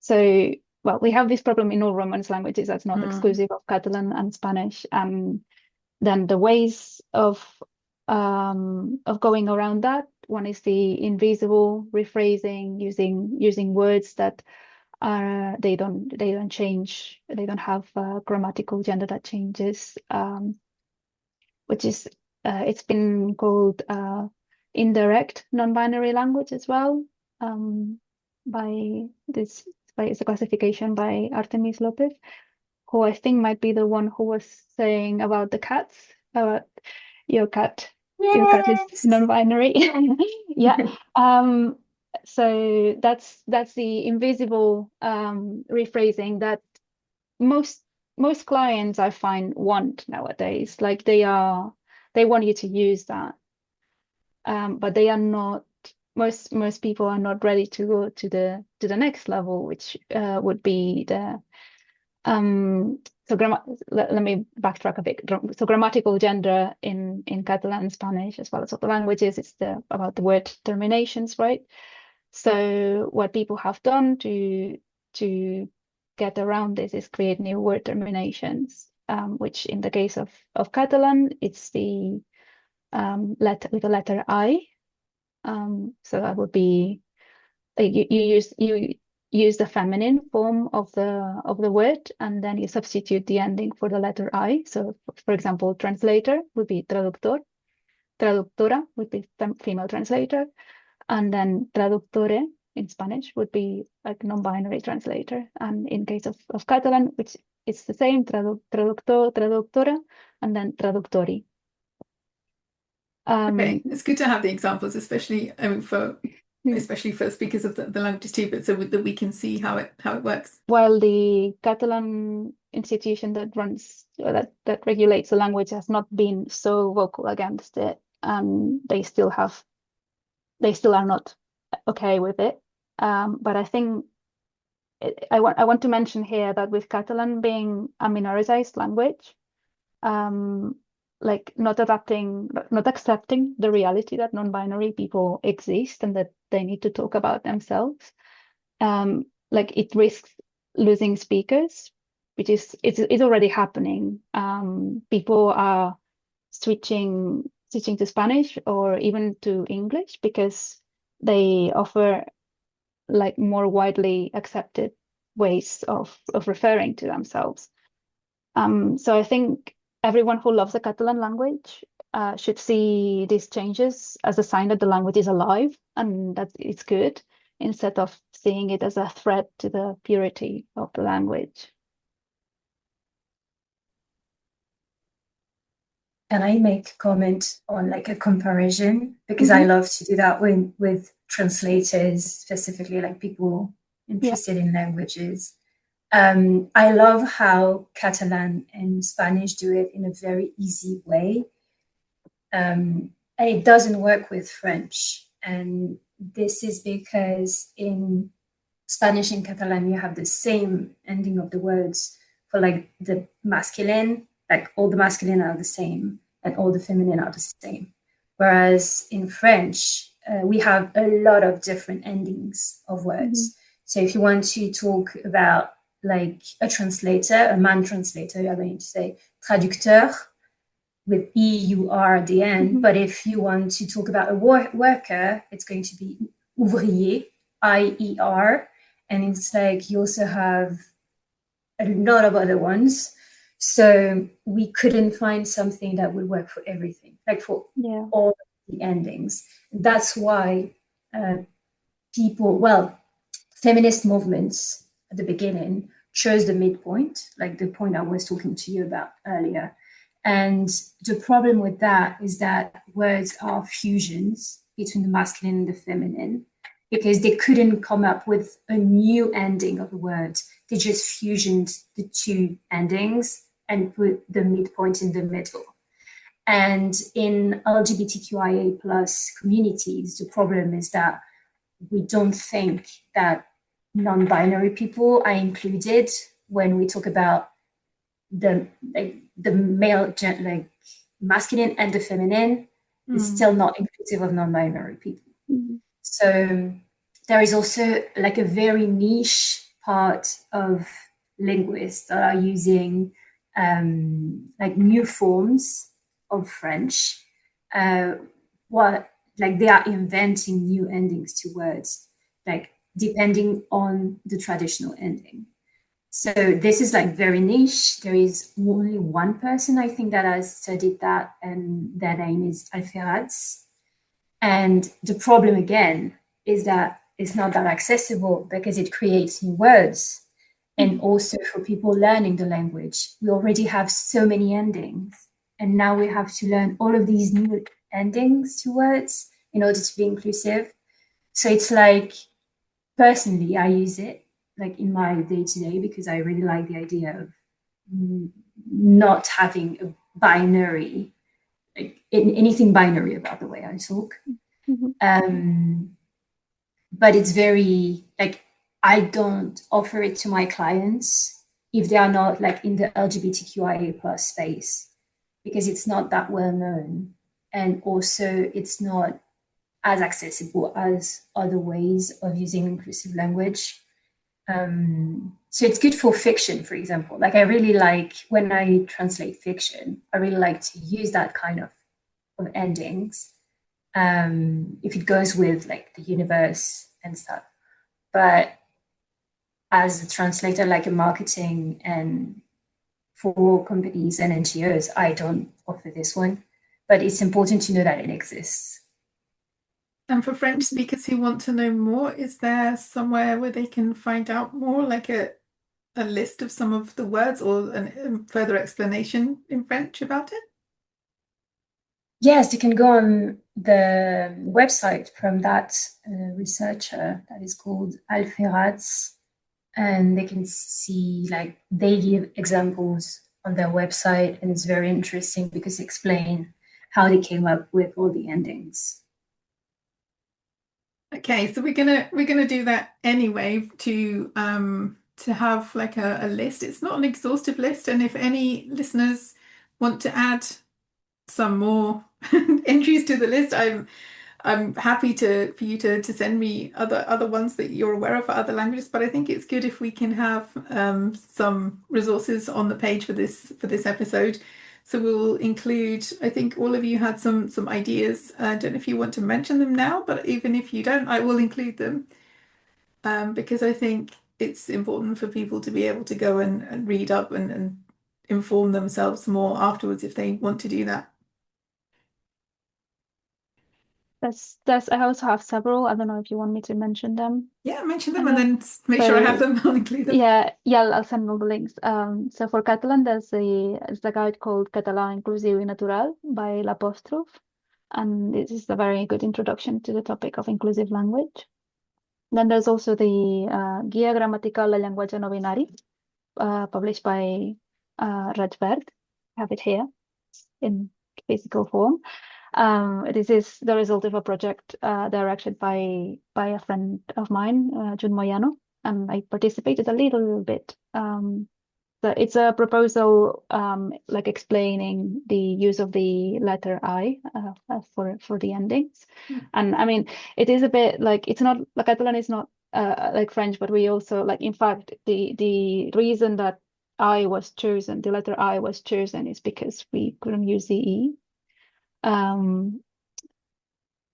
So, well, we have this problem in all Romance languages. That's not exclusive of Catalan and Spanish. Then the ways of going around that, one is the invisible rephrasing, using words that are they don't change, they don't have grammatical gender that changes, which is it's been called indirect non-binary language as well, by it's a classification by Artemis Lopez, who I think might be the one who was saying about the cats, about your cat. Your cat is Yes. non-binary. Yeah. So that's the invisible rephrasing that most clients I find want nowadays. Like they want you to use that, but they are not. Most people are not ready to go to the next level, which would be the so let me backtrack a bit. So grammatical gender in Catalan and Spanish, as well as other languages, it's about the word terminations, right? So what people have done to get around this is create new word terminations, which in the case of Catalan, it's the letter with the letter I. So that would be you use the feminine form of the word, and then you substitute the ending for the letter I. So for example, translator would be traductor, traductora would be female translator, and then traductore in Spanish would be like non-binary translator. And in case of Catalan, which it's the same, traductor, traductora, and then traductori. Okay, it's good to have the examples, especially especially for speakers of the languages too, but so that we can see how it works. While the Catalan institution that runs that regulates the language has not been so vocal against it, they still are not okay with it. But I think I want to mention here that with Catalan being a minoritized language, like not accepting the reality that non-binary people exist and that they need to talk about themselves, like it risks losing speakers, which it's already happening. People are switching switching to Spanish or even to English, because they offer like more widely accepted ways of referring to themselves. So I think everyone who loves the Catalan language should see these changes as a sign that the language is alive and that it's good, instead of seeing it as a threat to the purity of the language. Can I make a comment on like a comparison? Because I love to do that with translators, specifically like people interested in languages. I love how Catalan and Spanish do it in a very easy way. And it doesn't work with French. And this is because in Spanish and Catalan, you have the same ending of the words for like the masculine, like all the masculine are the same and all the feminine are the same. Whereas in French, we have a lot of different endings of words. So if you want to talk about like a translator, a man translator, you're going to say traducteur with E-U-R at the end. But if you want to talk about a worker, it's going to be ouvrier, I-E-R. And it's like you also have a lot of other ones. So we couldn't find something that would work for everything, like for all the endings. That's why feminist movements at the beginning chose the midpoint, like the point I was talking to you about earlier. And the problem with that is that words are fusions between the masculine and the feminine, because they couldn't come up with a new ending of the word. They just fusioned the two endings and put the midpoint in the middle. And in LGBTQIA plus communities, the problem is that we don't think that non-binary people are included when we talk about the male, like masculine and the feminine is still not inclusive of non-binary people. So there is also like a very niche part of linguists that are using like new forms of French. They are inventing new endings to words, like depending on the traditional ending. So this is like very niche. There is only one person, I think, that has studied that, and their name is Alferaz. And the problem again is that it's not that accessible because it creates new words. And also for people learning the language, we already have so many endings. And now we have to learn all of these new endings to words in order to be inclusive. So it's like, personally, I use it like in my day-to-day because I really like the idea of not having a binary, like anything binary about the way I talk. But it's very, like, I don't offer it to my clients if they are not like in the LGBTQIA plus space, because it's not that well known. And also it's not as accessible as other ways of using inclusive language. So it's good for fiction, for example. Like I really like, when I translate fiction, I really like to use that kind of endings if it goes with like the universe and stuff. But as a translator, like a marketing and for companies and NGOs, I don't offer this one, but it's important to know that it exists. And for French speakers who want to know more, is there somewhere where they can find out more, like a list of some of the words or a further explanation in French about it? Yes, you can go on the website from that researcher that is called Alferaz, and they can see, like, they give examples on their website, and it's very interesting because they explain how they came up with all the endings. Okay, so we're gonna do that anyway to have like a list. It's not an exhaustive list, and if any listeners want to add some more entries to the list, I'm happy for you to send me other ones that you're aware of for other languages. But I think it's good if we can have some resources on the page for this episode, So we'll include, I think all of you had some ideas. I don't know if you want to mention them now, but even if you don't, I will include them because I think it's important for people to be able to go and read up and inform themselves more afterwards if they want to do that. I also have several. I don't know if you want me to mention them. Yeah, mention them and then make So, sure I have them. I'll include them. Yeah, I'll send all the links. So for Catalan, there's a guide called Català Inclusiu i Natural by L'Apostrophe, and this is a very good introduction to the topic of inclusive language. Then there's also the Guia Gramatical del Llenguatge no binari, published by Redverd. I have it here in physical form. This is the result of a project directed by a friend of mine, Jun Moyano, and I participated a little bit. So it's a proposal like explaining the use of the letter I for the endings. And I mean, it is a bit like, it's not, like Catalan is not like French, but we also, like, in fact, the reason that the letter I was chosen is because we couldn't use the E.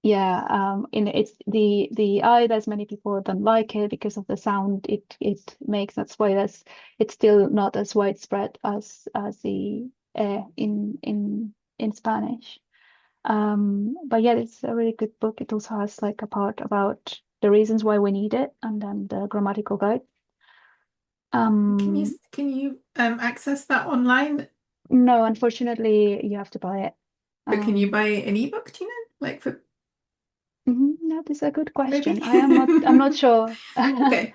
It's the I, there's many people don't like it because of the sound it makes. That's why it's still not as widespread as the in Spanish. But yeah, it's a really good book. It also has like a part about the reasons why we need it, and then the grammatical guide. Can you access that online? No, unfortunately, you have to buy it. But can you buy an ebook, do you know? Like for That is a good question. maybe? I'm not sure. Okay.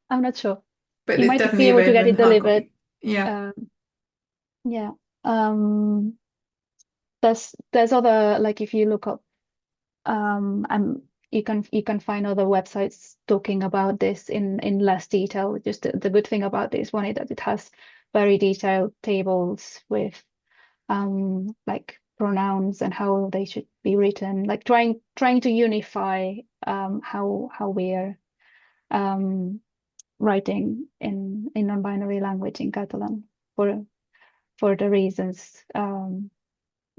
I'm not sure. But You it's might be definitely able to get available in it hard delivered. copy. Yeah. Yeah. There's other, like, if you look up you can find other websites talking about this in less detail. Just the good thing about this one is that it has very detailed tables with like pronouns and how they should be written, like trying to unify how we're writing in non-binary language in Catalan for the reasons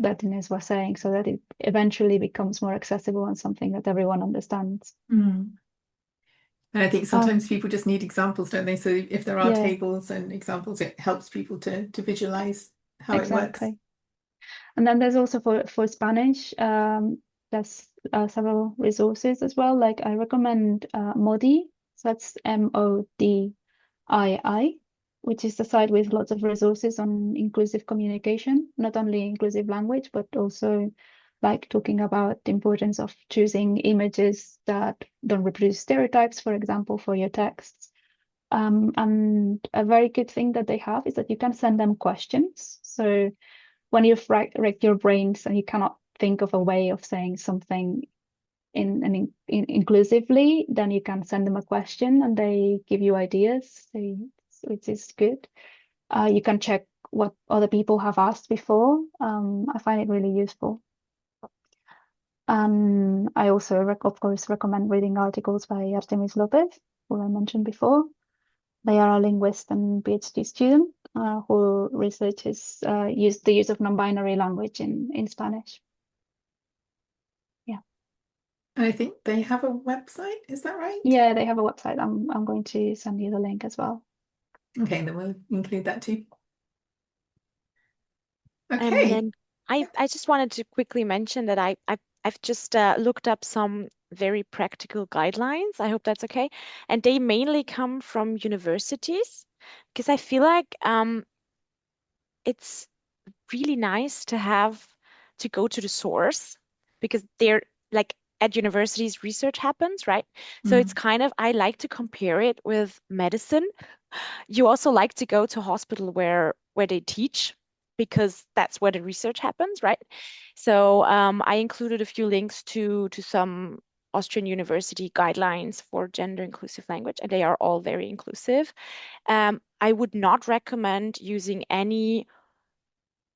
that Inès was saying, so that it eventually becomes more accessible and something that everyone understands. And I think sometimes people just need examples, don't they? So if there are tables and examples, it helps people to visualize how it works. And then there's also for Spanish, there's several resources as well. Like I recommend Modi, so that's MODII, which is the site with lots of resources on inclusive communication, not only inclusive language, but also like talking about the importance of choosing images that don't reproduce stereotypes, for example, for your texts. And a very good thing that they have is that you can send them questions. So when you've racked your brains and you cannot think of a way of saying something inclusively, then you can send them a question and they give you ideas, which is good. You can check what other people have asked before. I find it really useful. I also, of course, recommend reading articles by Artemis Lopez, who I mentioned before. They are a linguist and PhD student who researches the use of non-binary language in Spanish. Yeah. And I think they have a website, is that right? Yeah, they have a website. I'm going to send you the link as well. Okay, then we'll include that too. And Okay. then I just wanted to quickly mention that I've just looked up some very practical guidelines. I hope that's okay. And they mainly come from universities, because I feel like it's really nice to go to the source, because they're like at universities research happens, right? So it's kind of, I like to compare it with medicine. You also like to go to hospital where they teach, because that's where the research happens, right? So I included a few links to some Austrian university guidelines for gender inclusive language, and they are all very inclusive. I would not recommend using any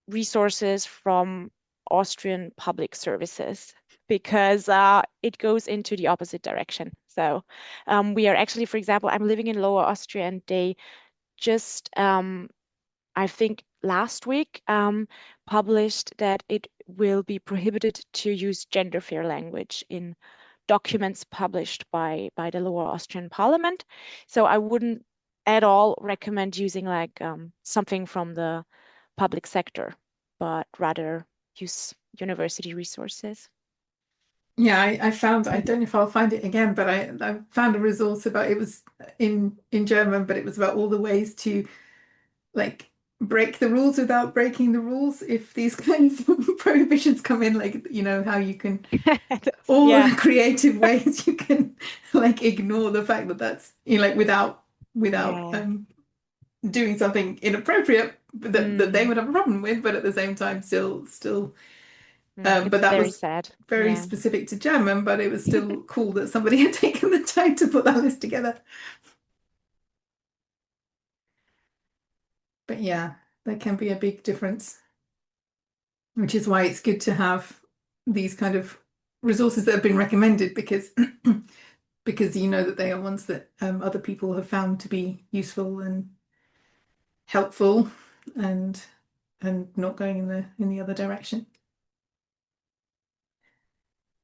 resources from Austrian public services, because it goes into the opposite direction. So we are actually, for example, I'm living in Lower Austria, and they just, I think last week published that it will be prohibited to use gender-fair language in documents published by the Lower Austrian Parliament. So I wouldn't at all recommend using like something from the public sector, but rather use university resources. Yeah, I found, I don't know if I'll find it again, but I found a resource about, it was in German, but it was about all the ways to like break the rules without breaking the rules if these kinds of prohibitions come in, like, you know, how you can all Yeah. the creative ways you can like ignore the fact that that's, you know, like without Yeah. doing something inappropriate that they Mm. would have a problem with, but at the same time still but It's that very was sad. very Yeah. specific to German, but it was still cool that somebody had taken the time to put that list together. But yeah, there can be a big difference, which is why it's good to have these kind of resources that have been recommended, because because you know that they are ones that other people have found to be useful and helpful and not going in the other direction.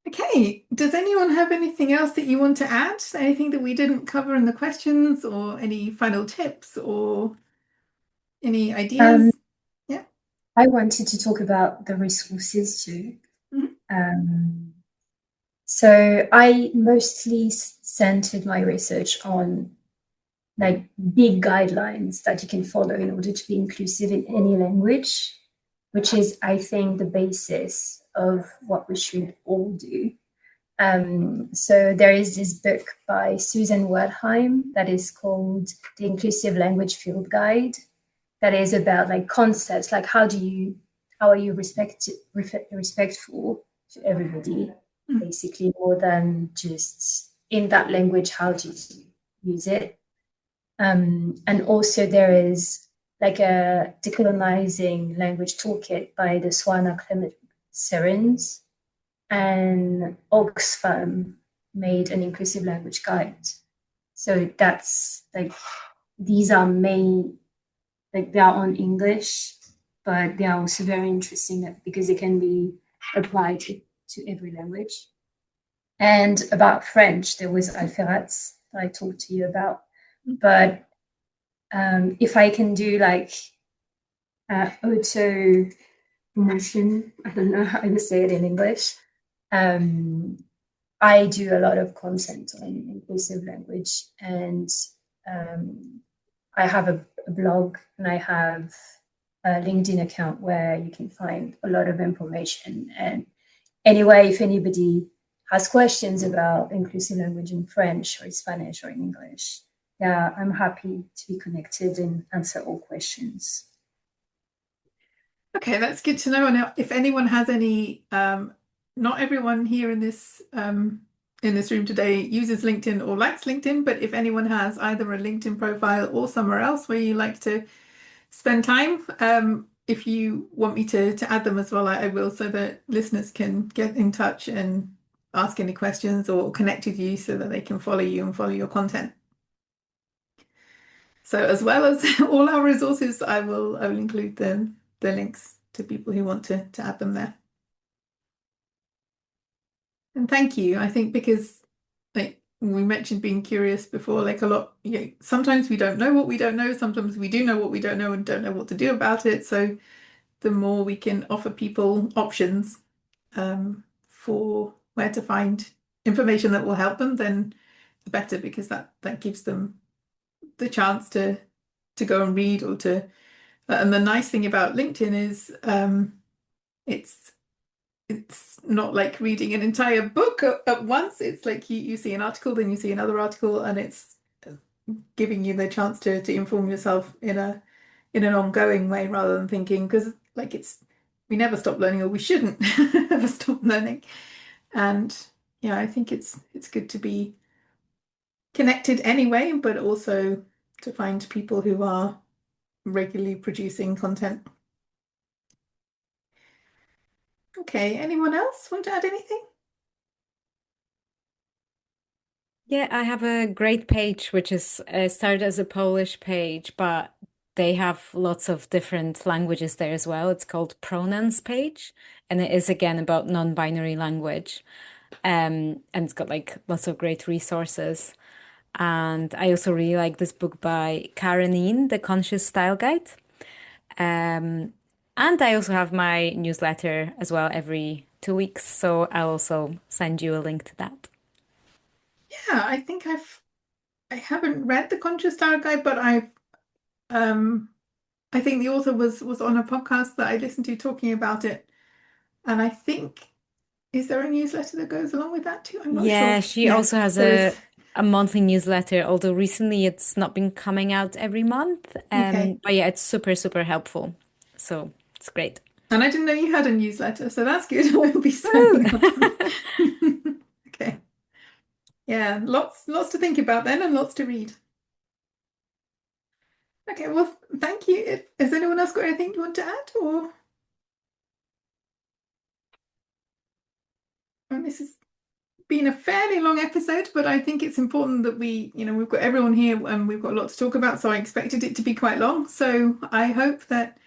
Okay, does anyone have anything else that you want to add? Anything that we didn't cover in the questions, or any final tips or any ideas? Yeah. I wanted to talk about the resources too. Mhm. So I mostly centered my research on like big guidelines that you can follow in order to be inclusive in any language, which is, I think, the basis of what we should all do. So there is this book by Susan Werdheim that is called The Inclusive Language Field Guide, that is about like concepts, like how are you respectful to everybody, basically, more than just in that language, how do you use it? And also there is like a decolonizing language toolkit by the Swana Clement Serins, and Oxfam made an inclusive language guide. So that's like, these are main, like they are on English, but they are also very interesting because they can be applied to every language. And about French, there was Alferat that I talked to you about. But if I can do like auto motion, I don't know how to say it in English. I do a lot of content on inclusive language, and I have a blog and I have a LinkedIn account where you can find a lot of information. And anyway, if anybody has questions about inclusive language in French or in Spanish or in English, yeah, I'm happy to be connected and answer all questions. Okay, that's good to know. And if anyone has any, not everyone here in this room today uses LinkedIn or likes LinkedIn, but if anyone has either a LinkedIn profile or somewhere else where you like to spend time, if you want me to add them as well, I will, so that listeners can get in touch and ask any questions or connect with you so that they can follow you and follow your content. So as well as all our resources, I will include the links to people who want to add them there. And thank you. I think because like we mentioned being curious before, like a lot, sometimes we don't know what we don't know, sometimes we do know what we don't know and don't know what to do about it. So the more we can offer people options for where to find information that will help them, then the better, because that gives them the chance to go and read or to. And the nice thing about LinkedIn is it's not like reading an entire book at once. It's like you see an article, then you see another article, and it's giving you the chance to inform yourself in an ongoing way, rather than thinking, because like we never stop learning, or we shouldn't ever stop learning. And yeah, I think it's good to be connected anyway, but also to find people who are regularly producing content. Okay, anyone else want to add anything? Yeah, I have a great page which is started as a Polish page, but they have lots of different languages there as well. It's called Pronouns page, and it is again about non-binary language. And it's got like lots of great resources. And I also really like this book by Karen Ian, The Conscious Style Guide. And I also have my newsletter as well every 2 weeks. So I'll also send you a link to that. Yeah, I think I haven't read the Conscious Style Guide, but I think the author was on a podcast that I listened to talking about it, and I think, is there a newsletter that goes along with that too? I'm not Yeah, sure. she Yeah, also has there is. a monthly newsletter, although recently it's not been coming out every month. Okay. But yeah, it's super, super helpful. So it's great. And I didn't know you had a newsletter, so that's good. I will be signing up. Okay. Yeah, lots to think about then, and lots to read. Okay, well, thank you. Has anyone else got anything you want to add, or? And this has been a fairly long episode, but I think it's important that we've got everyone here and we've got a lot to talk about, so I expected it to be quite long. So I hope that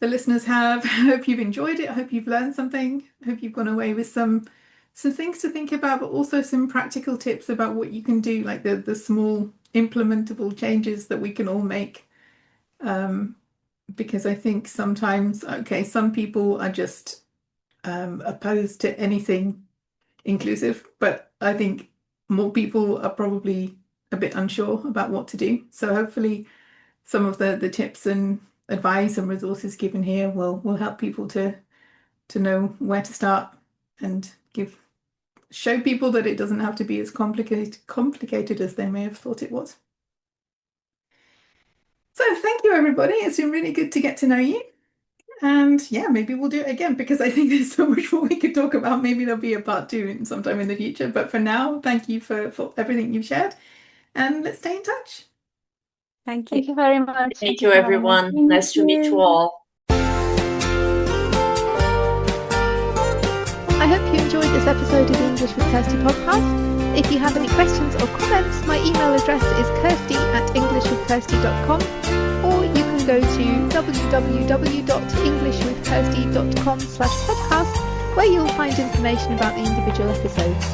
the listeners have. I hope you've enjoyed it. I hope you've learned something. I hope you've gone away with some things to think about, but also some practical tips about what you can do, like the small implementable changes that we can all make. Because I think sometimes, some people are just opposed to anything inclusive, but I think more people are probably a bit unsure about what to do. So hopefully some of the tips and advice and resources given here will help people to know where to start and show people that it doesn't have to be as complicated as they may have thought it was. So thank you, everybody. It's been really good to get to know you. And yeah, maybe we'll do it again, because I think there's so much more we could talk about. Maybe there'll be a part 2 sometime in the future. But for now, thank you for everything you've shared. And let's stay in touch. Thank you. Thank you very much. Thank you, everyone. Thank Nice to meet you all. I hope you enjoyed this episode of the English with Kirsty podcast. If you have any questions or comments, my email address is kirsty@englishwithkirsty.com, or you can go to www.englishwithkirsty.com/podcast, where you'll find information about the individual episodes.